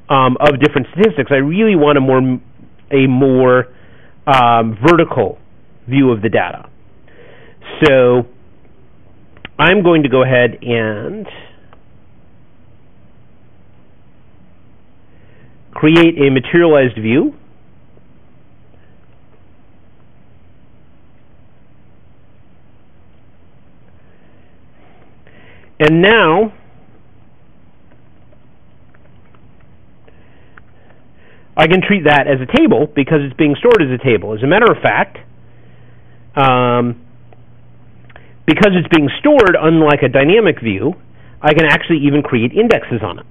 A: of different statistics. I really want a more vertical view of the data. So I'm going to go ahead and create a materialized view. And now I can treat that as a table because it's being stored as a table. As a matter of fact, because it's being stored unlike a dynamic view, I can actually even create indexes on it.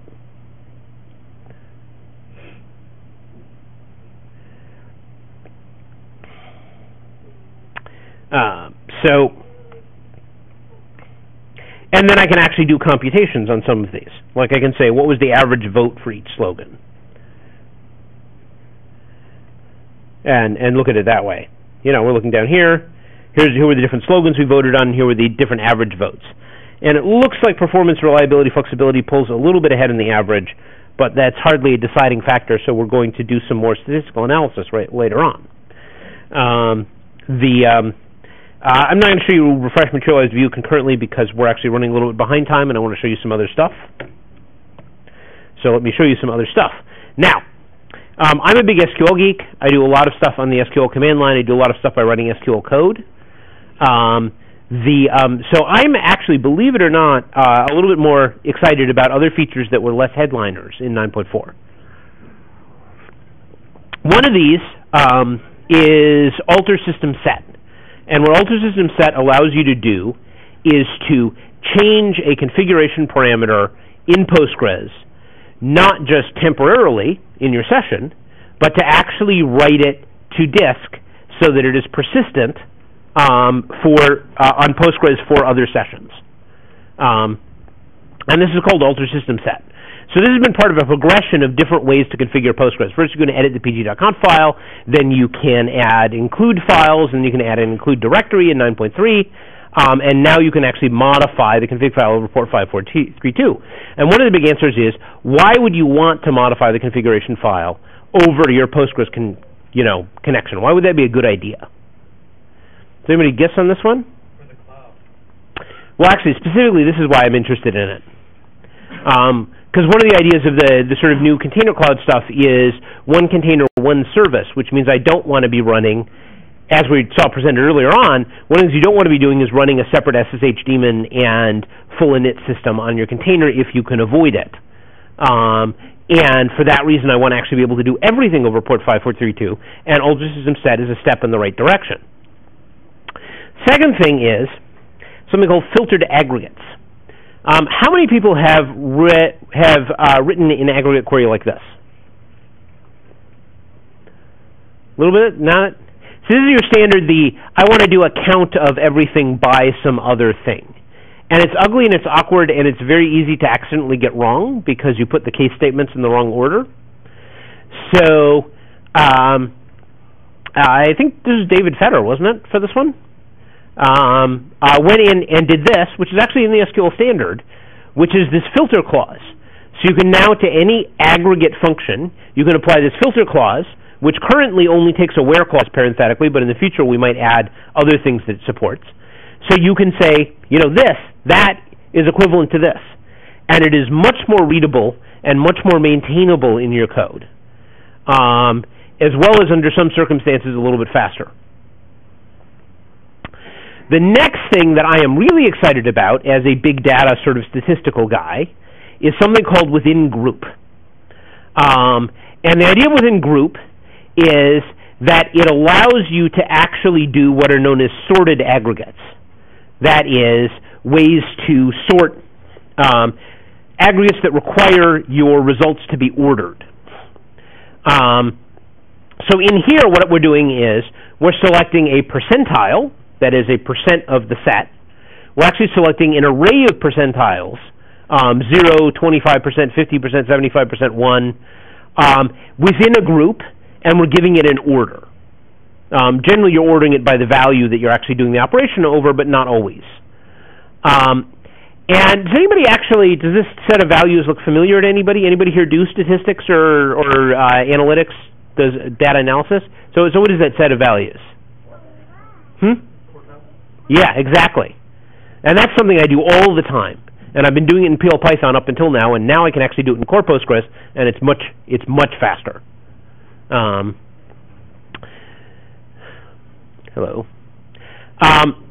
A: And then I can actually do computations on some of these. Like I can say, what was the average vote for each slogan? And look at it that way. You know, we're looking down here. Here were the different slogans we voted on. Here were the different average votes. And it looks like performance, reliability, flexibility pulls a little bit ahead in the average, but that's hardly a deciding factor, so we're going to do some more statistical analysis later on. I'm not going to show you refresh materialized view concurrently because we're actually running a little bit behind time, and I want to show you some other stuff. So let me show you some other stuff. Now, I'm a big SQL geek. I do a lot of stuff on the SQL command line. I do a lot of stuff by writing SQL code. So I'm actually, believe it or not, a little bit more excited about other features that were less headliners in 9.4. One of these is alter system set. And what alter system set allows you to do is to change a configuration parameter in Postgres, not just temporarily in your session, but to actually write it to disk so that it is persistent on Postgres for other sessions. And this is called alter system set. So this has been part of a progression of different ways to configure Postgres. First, you're going to edit the pg.conf file. Then you can add include files, and you can add an include directory in 9.3. And now you can actually modify the config file over port 5432. And one of the big answers is, why would you want to modify the configuration file over your Postgres connection? Why would that be a good idea? Does anybody guess on this one?
B: For the cloud.
A: Well, actually, specifically, this is why I'm interested in it. Because one of the ideas of the sort of new container cloud stuff is one container, one service, which means I don't want to be running, as we saw presented earlier on, one of the things you don't want to be doing is running a separate SSH daemon and full init system on your container if you can avoid it. And for that reason, I want to actually be able to do everything over port 5432, and alter system set is a step in the right direction. Second thing is something called filtered aggregates. How many people have written an aggregate query like this? A little bit? Not? So this is your standard, I want to do a count of everything by some other thing. And it's ugly and it's awkward and it's very easy to accidentally get wrong because you put the case statements in the wrong order. So I think this is David Fetter, wasn't it, for this one? Went in and did this, which is actually in the SQL standard, which is this filter clause. So you can now, to any aggregate function, you can apply this filter clause, which currently only takes a where clause parenthetically, but in the future we might add other things that it supports. So you can say, that is equivalent to this. And it is much more readable and much more maintainable in your code, as well as under some circumstances a little bit faster. The next thing that I am really excited about as a big data sort of statistical guy is something called within group. And the idea within group is that it allows you to actually do what are known as sorted aggregates. That is, ways to sort aggregates that require your results to be ordered. So in here, what we're doing is we're selecting a percentile, that is a percent of the set. We're actually selecting an array of percentiles, 0, 25%, 50%, 75%, 1, within a group, and we're giving it an order. Generally, you're ordering it by the value that you're actually doing the operation over, but not always. And does this set of values look familiar to anybody? Anybody here do statistics or analytics, does data analysis? So what is that set of values? Yeah, exactly. And that's something I do all the time. And I've been doing it in PL Python up until now, and now I can actually do it in core Postgres, and it's much faster. Hello.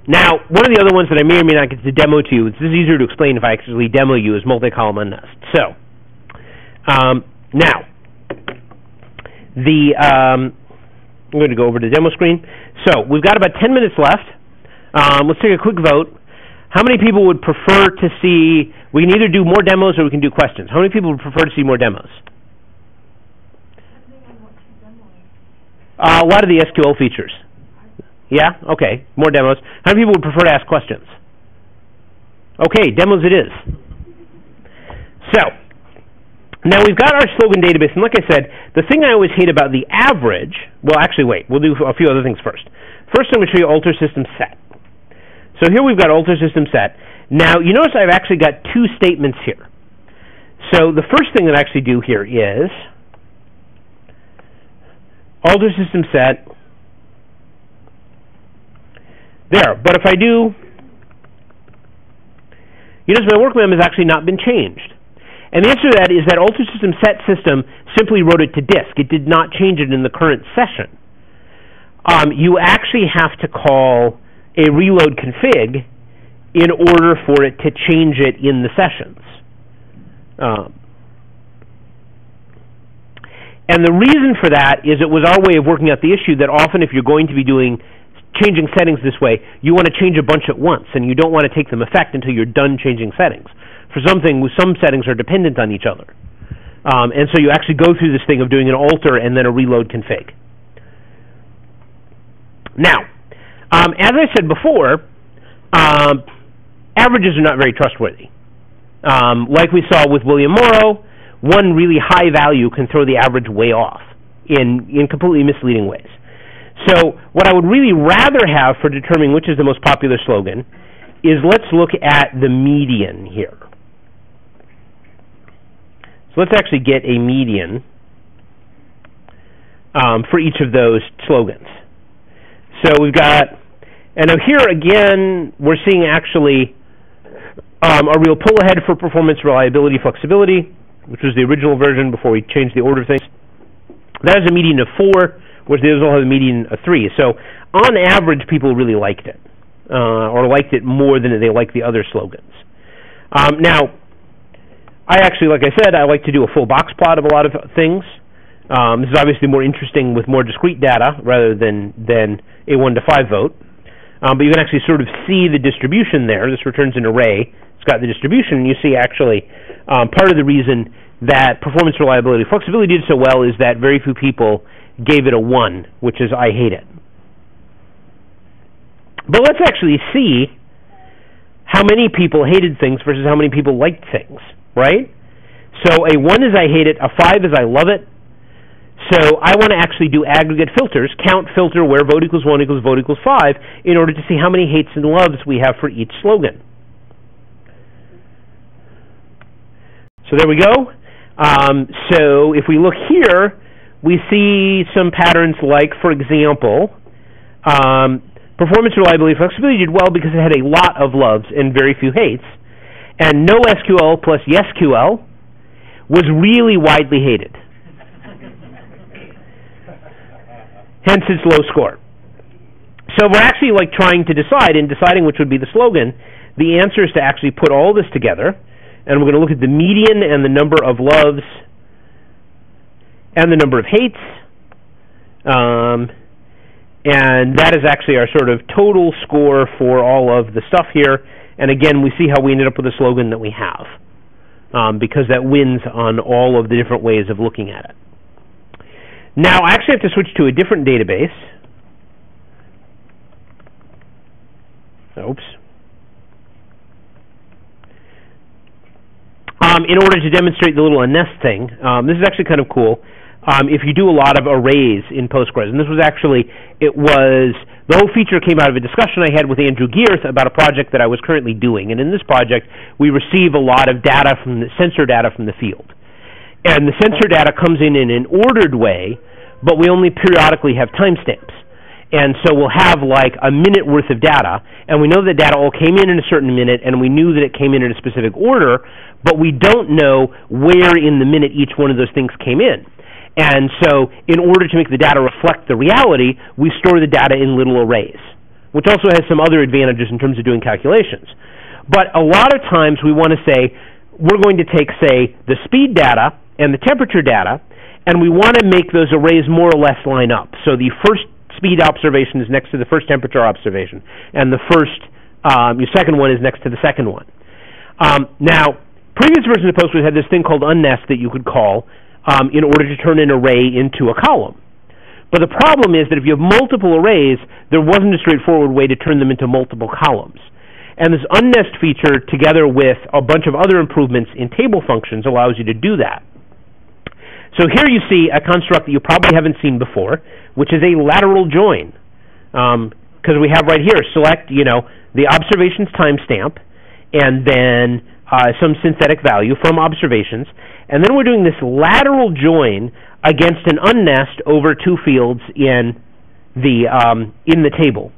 A: Now, one of the other ones that I may or may not get to demo to you, this is easier to explain if I actually demo you, is multi-column unnest. So, now, I'm going to go over to the demo screen. So, we've got about 10 minutes left. Let's take a quick vote. How many people would prefer to see, we can either do more demos or we can do questions. How many people would prefer to see more demos? A lot of the SQL features. Yeah? Okay. More demos. How many people would prefer to ask questions? Okay, demos it is. So, now we've got our slogan database, and like I said, the thing I always hate about the average, well, actually, wait, we'll do a few other things first. First, I'm going to show you alter system set. So here we've got alter system set. Now, you notice I've actually got two statements here. So the first thing that I actually do here is alter system set. There. But if I do, you notice my work mem has actually not been changed. And the answer to that is that alter system set system simply wrote it to disk. It did not change it in the current session. You actually have to call a reload config in order for it to change it in the sessions. And the reason for that is it was our way of working out the issue that often if you're going to be changing settings this way, you want to change a bunch at once, and you don't want to take them effect until you're done changing settings. For something, some settings are dependent on each other. And so you actually go through this thing of doing an alter and then a reload config. Now, as I said before, averages are not very trustworthy. Like we saw with William Morrow, one really high value can throw the average way off in completely misleading ways. So what I would really rather have for determining which is the most popular slogan is let's look at the median here. So let's actually get a median for each of those slogans. So we've got, and now here again, we're seeing actually a real pull ahead for performance, reliability, flexibility, which was the original version before we changed the order of things. That is a median of 4, whereas the others all have a median of 3. So on average, people really liked it, or liked it more than they liked the other slogans. Now, I actually, like I said, I like to do a full box plot of a lot of things. This is obviously more interesting with more discrete data rather than a 1 to 5 vote. But you can actually sort of see the distribution there. This returns an array. It's got the distribution, and you see actually part of the reason that performance, reliability, flexibility did so well is that very few people gave it a 1, which is I hate it. But let's actually see how many people hated things versus how many people liked things, right? So a 1 is I hate it, a 5 is I love it. So I want to actually do aggregate filters, count filter where vote equals 1 equals vote equals 5, in order to see how many hates and loves we have for each slogan. So there we go. So if we look here, we see some patterns like, for example, performance, reliability, flexibility did well because it had a lot of loves and very few hates. And NoSQL plus YesQL was really widely hated. Hence its low score. So we're actually like trying to decide, in deciding which would be the slogan, the answer is to actually put all this together, and we're going to look at the median and the number of loves and the number of hates, and that is actually our sort of total score for all of the stuff here. And again, we see how we ended up with the slogan that we have, because that wins on all of the different ways of looking at it. Now, I actually have to switch to a different database. Oops. In order to demonstrate the little nest thing, this is actually kind of cool. If you do a lot of arrays in Postgres, and this was actually, the whole feature came out of a discussion I had with Andrew Geerth about a project that I was currently doing. And in this project, we receive a lot of data from the sensor data from the field. And the sensor data comes in an ordered way, but we only periodically have timestamps. And so we'll have like a minute worth of data, and we know that data all came in a certain minute, and we knew that it came in a specific order, but we don't know where in the minute each one of those things came in. And so in order to make the data reflect the reality, we store the data in little arrays, which also has some other advantages in terms of doing calculations. But a lot of times we want to say, we're going to take, say, the speed data and the temperature data, and we want to make those arrays more or less line up. So the first speed observation is next to the first temperature observation, and the your second one is next to the second one. Now, previous versions of Postgres had this thing called unnest that you could call in order to turn an array into a column. But the problem is that if you have multiple arrays, there wasn't a straightforward way to turn them into multiple columns. And this unnest feature, together with a bunch of other improvements in table functions, allows you to do that. So here you see a construct that you probably haven't seen before, which is a lateral join. Because we have right here, select, the observations timestamp, and then some synthetic value from observations, and then we're doing this lateral join against an unnest over two fields in the table.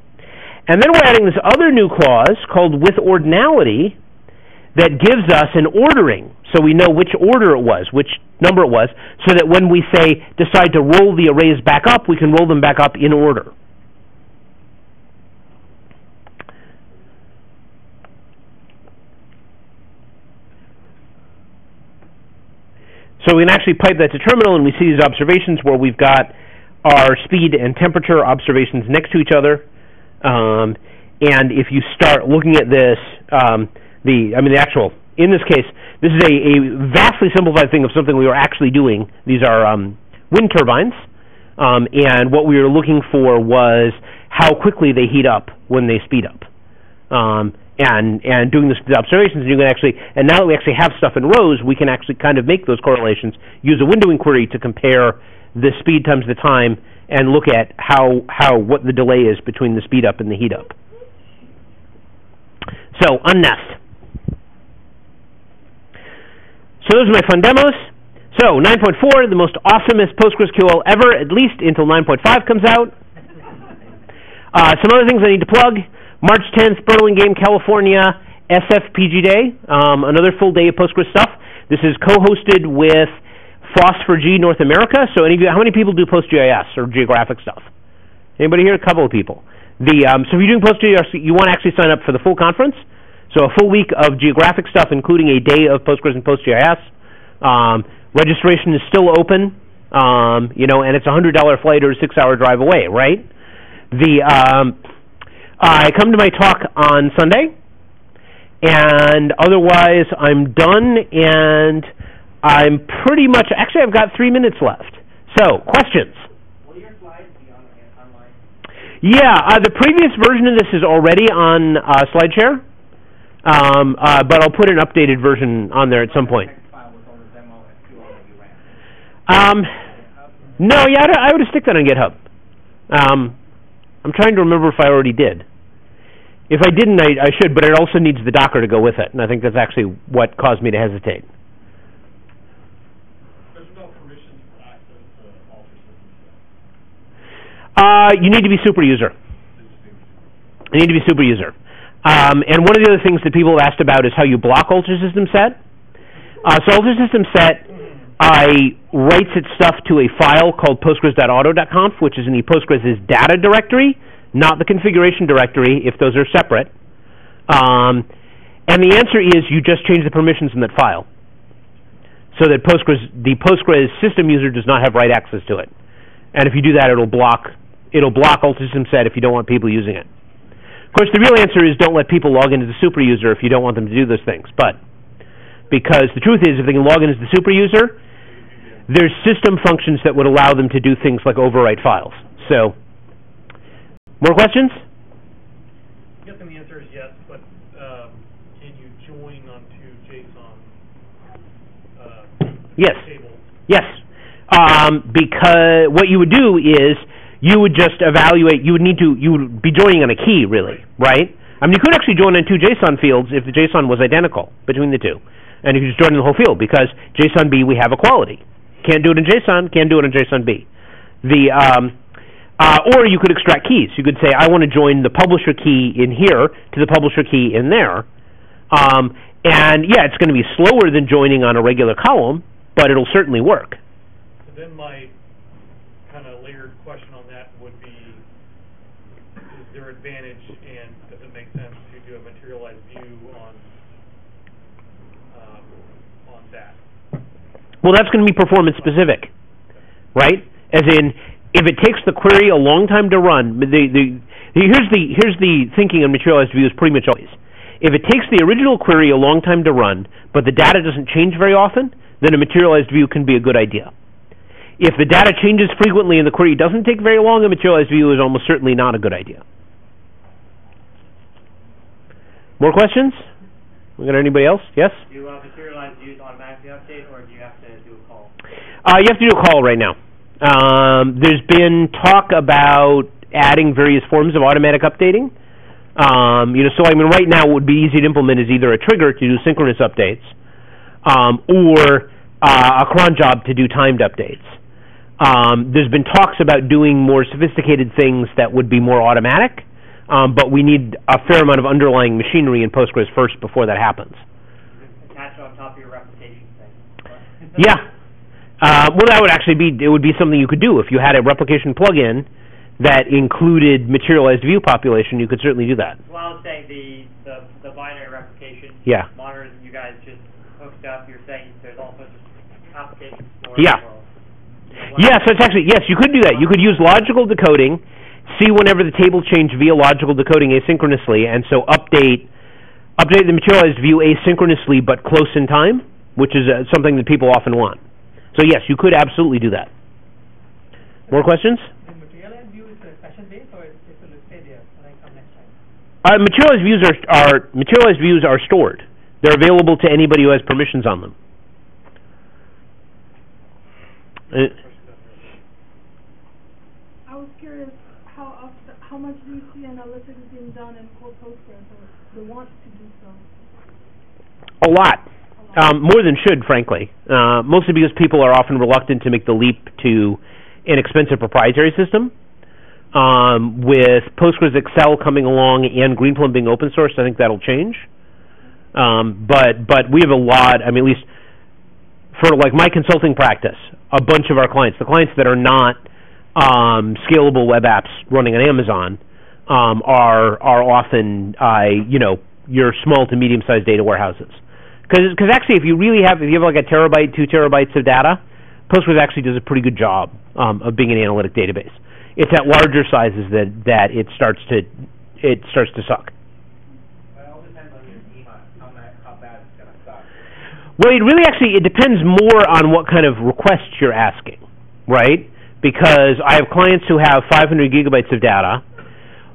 A: And then we're adding this other new clause called with ordinality that gives us an ordering, so we know which order it was, which number it was, so that when we say decide to roll the arrays back up, we can roll them back up in order. So we can actually pipe that to terminal, and we see these observations where we've got our speed and temperature observations next to each other. And if you start looking at this, in this case, this is a vastly simplified thing of something we were actually doing. These are wind turbines, and what we were looking for was how quickly they heat up when they speed up. And doing the observations, and you can actually, and now that we actually have stuff in rows, we can actually kind of make those correlations, use a windowing query to compare the speed times the time, and look at what the delay is between the speed up and the heat up. So, unnest. So those are my fun demos. So, 9.4, the most awesomest PostgreSQL ever, at least until 9.5 comes out. Some other things I need to plug. March 10th, Burlingame, California, SFPG Day, another full day of Postgres stuff. This is co-hosted with FOSS4G North America. So how many people do PostGIS or geographic stuff? Anybody here? A couple of people. So if you're doing PostGIS, you want to actually sign up for the full conference. So a full week of geographic stuff, including a day of Postgres and PostGIS. Registration is still open, and it's a $100 flight or a 6-hour drive away, right? I come to my talk on Sunday, and otherwise I'm done, and I'm pretty much, actually I've got 3 minutes left. So, questions? Will your slides be online? Yeah, the previous version of this is already on SlideShare, but I'll put an updated version on there at some point. No, yeah, I would stick that on GitHub. I'm trying to remember if I already did. If I didn't, I should, but it also needs the Docker to go with it, and I think that's actually what caused me to hesitate. There's no permissions for access to alter system. You need to be super user. You need to be super user. And one of the other things that people have asked about is how you block alter system set. So alter system set writes its stuff to a file called postgres.auto.conf, which is in the Postgres' data directory. not the configuration directory if those are separate. And the answer is you just change the permissions in that file so that the Postgres system user does not have write access to it. And if you do that, it'll block alt-system set if you don't want people using it. Of course, the real answer is don't let people log into the super user if you don't want them to do those things. But because the truth is, if they can log in as the super user, there's system functions that would allow them to do things like overwrite files. So, more questions?
C: I'm guessing the answer is yes, but can you join onto JSON
A: yes.
C: tables?
A: Yes. Because what you would do is you would just evaluate, you would be joining on a key, really, right? I mean, you could actually join on two JSON fields if the JSON was identical between the two. And you could just join in the whole field because JSONB, we have equality. Can't do it in JSON, can't do it in JSONB. Or you could extract keys. You could say, I want to join the publisher key in here to the publisher key in there. And yeah, it's going to be slower than joining on a regular column, but it'll certainly work.
C: So then my kind of layered question on that would be, is there advantage and does it make sense to do a materialized view on that?
A: Well, that's going to be performance specific, right? As in, if it takes the query a long time to run, here's the thinking on materialized view is pretty much always. If it takes the original query a long time to run, but the data doesn't change very often, then a materialized view can be a good idea. If the data changes frequently and the query doesn't take very long, a materialized view is almost certainly not a good idea. More questions? We got anybody else? Yes?
B: Do materialized views automatically update, or do you have to do a call?
A: You have to do a call right now. There's been talk about adding various forms of automatic updating. So I mean, right now, what would be easy to implement is either a trigger to do synchronous updates, or a cron job to do timed updates. There's been talks about doing more sophisticated things that would be more automatic, but we need a fair amount of underlying machinery in Postgres first before that happens.
B: Attach it on top of your replication thing.
A: Yeah. Well, that would actually be something you could do. If you had a replication plugin that included materialized view population, you could certainly do that.
B: Well, I was saying the binary replication monitors you guys just hooked up, you're saying there's all sorts of applications for it.
A: Yeah. So it's actually, yes, you could do that. You could use logical decoding, see whenever the table changed via logical decoding asynchronously, and so update the materialized view asynchronously but close in time, which is something that people often want. So yes, you could absolutely do that. More questions?
D: The materialized view is session-based, or it will stay there when I come next time?
A: Materialized views are stored. They're available to anybody who has permissions on them.
E: I was curious how much do you see analytics being done in core Postgres, or the want to do so?
A: A lot. More than should, frankly. Mostly because people are often reluctant to make the leap to an expensive proprietary system. With PostgreSQL coming along and Greenplum being open source, I think that'll change. But we have a lot, I mean, at least for like my consulting practice, a bunch of our clients, the clients that are not scalable web apps running on Amazon, are often, your small to medium-sized data warehouses. Because actually, if you have like a terabyte, 2 terabytes of data, Postgres actually does a pretty good job of being an analytic database. It's at larger sizes that it starts to suck.
F: It all depends on your team on how bad it's going to suck.
A: Well, it depends more on what kind of requests you're asking, right? Because I have clients who have 500 gigabytes of data,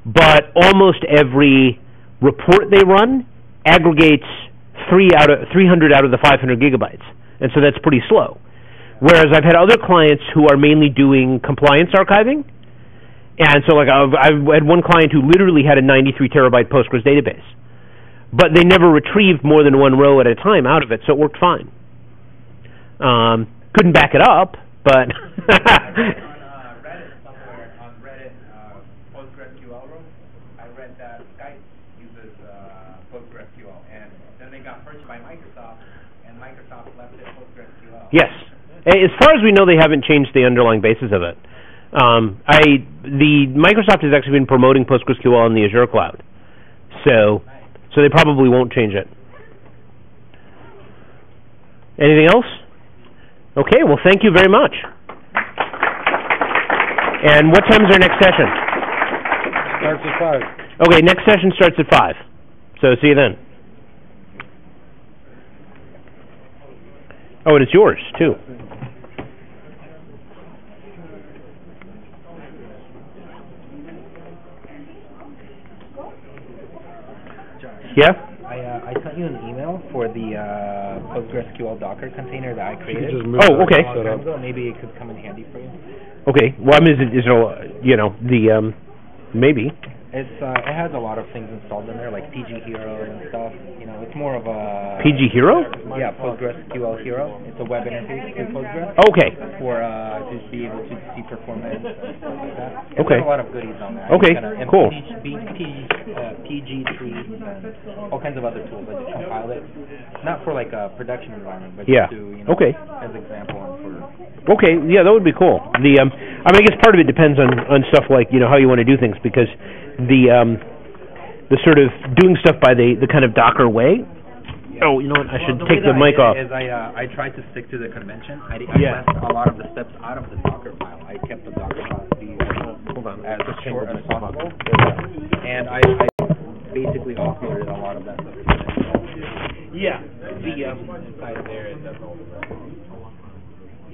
A: but almost every report they run aggregates 300 out of the 500 gigabytes, and so that's pretty slow. Whereas I've had other clients who are mainly doing compliance archiving, and so like I've had one client who literally had a 93 terabyte Postgres database, but they never retrieved more than one row at a time out of it, so it worked fine. Couldn't back it up, but
F: on Reddit somewhere, on Reddit, PostgreSQL room, I read that Skype uses PostgreSQL, and then they got purchased by Microsoft, and Microsoft left it PostgreSQL.
A: Yes. As far as we know, they haven't changed the underlying basis of it. The Microsoft has actually been promoting PostgreSQL in the Azure cloud, so they probably won't change it. Anything else? Okay, well, thank you very much. And what time is our next session?
G: Starts at 5.
A: Okay, next session starts at 5. So see you then. Oh, and it's yours, too. Yeah?
H: I sent you an email for the PostgreSQL Docker container that I created.
A: Oh, okay.
H: A long time ago. Maybe it could come in handy for you.
A: Okay. Well, I mean, maybe.
H: It has a lot of things installed in there, like PG Hero and stuff. You know, it's more of a
A: PG Hero?
H: Yeah, PostgreSQL Hero. It's a web interface to Postgres.
A: Okay.
H: For to be able to see performance and stuff like that.
A: Okay.
H: There's a lot of goodies on there.
A: Okay. Cool.
H: PG trees and all kinds of other tools. I just compile it, not for like a production environment, but
A: Yeah.
H: just to as example and for.
A: Okay. Yeah, that would be cool. I mean, I guess part of it depends on stuff like how you want to do things, because the sort of doing stuff by the kind of Docker way. Oh, you know what? I should take the mic off.
H: I tried to stick to the convention. I left a lot of the steps out of the Docker file. I kept the Docker file to be as short as possible, and I basically offloaded a lot of that stuff.
A: Yeah.
F: Inside there it does all the rest.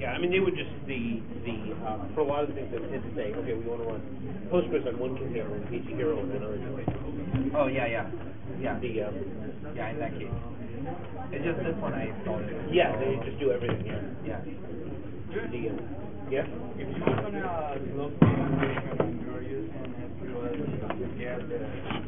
A: Yeah, I mean, they would just for a lot of the things they tend to say, okay, we want to run Postgres on one container and PG Hero on another container.
H: Oh yeah.
A: In
H: that case. It's just this one I installed it.
A: Yeah, they just do everything. Yeah. Yeah.
F: If you look on slope configuration and you are using SQL, you get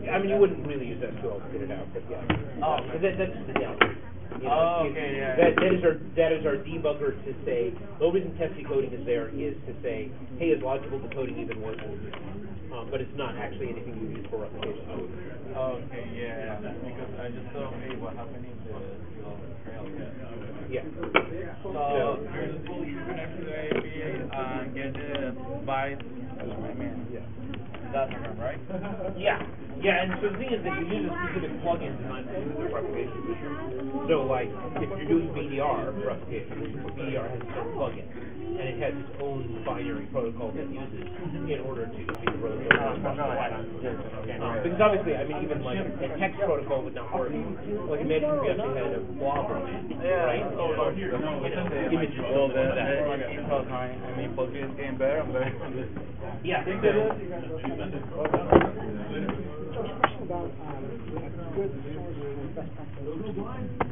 A: I mean, you wouldn't really use SQL to get it out, but yeah.
F: Oh,
A: That's the downtime.
F: okay, yeah.
A: That is our debugger to say. The only reason test decoding is there is to say, hey, is logical decoding even working? But it's not actually anything you use for replication.
F: Okay, yeah. Because I just saw, hey, what happened in the SQL trail.
A: Yeah.
F: So you connect to the API and get the bytes. That's right?
A: Yeah. Yeah, and so the thing is that you use a specific plugin designed to do the replication feature. So, like, if you're doing BDR replication, BDR has its own plugin, and it has its own binary protocol that it uses in order to be the road. Because obviously, I mean, even like a text protocol would not work. Like, imagine if we actually had a blob on it, right? Images.
F: So I mean, Postgres is getting better and better.
A: Yeah.
D: About a good source of best practice.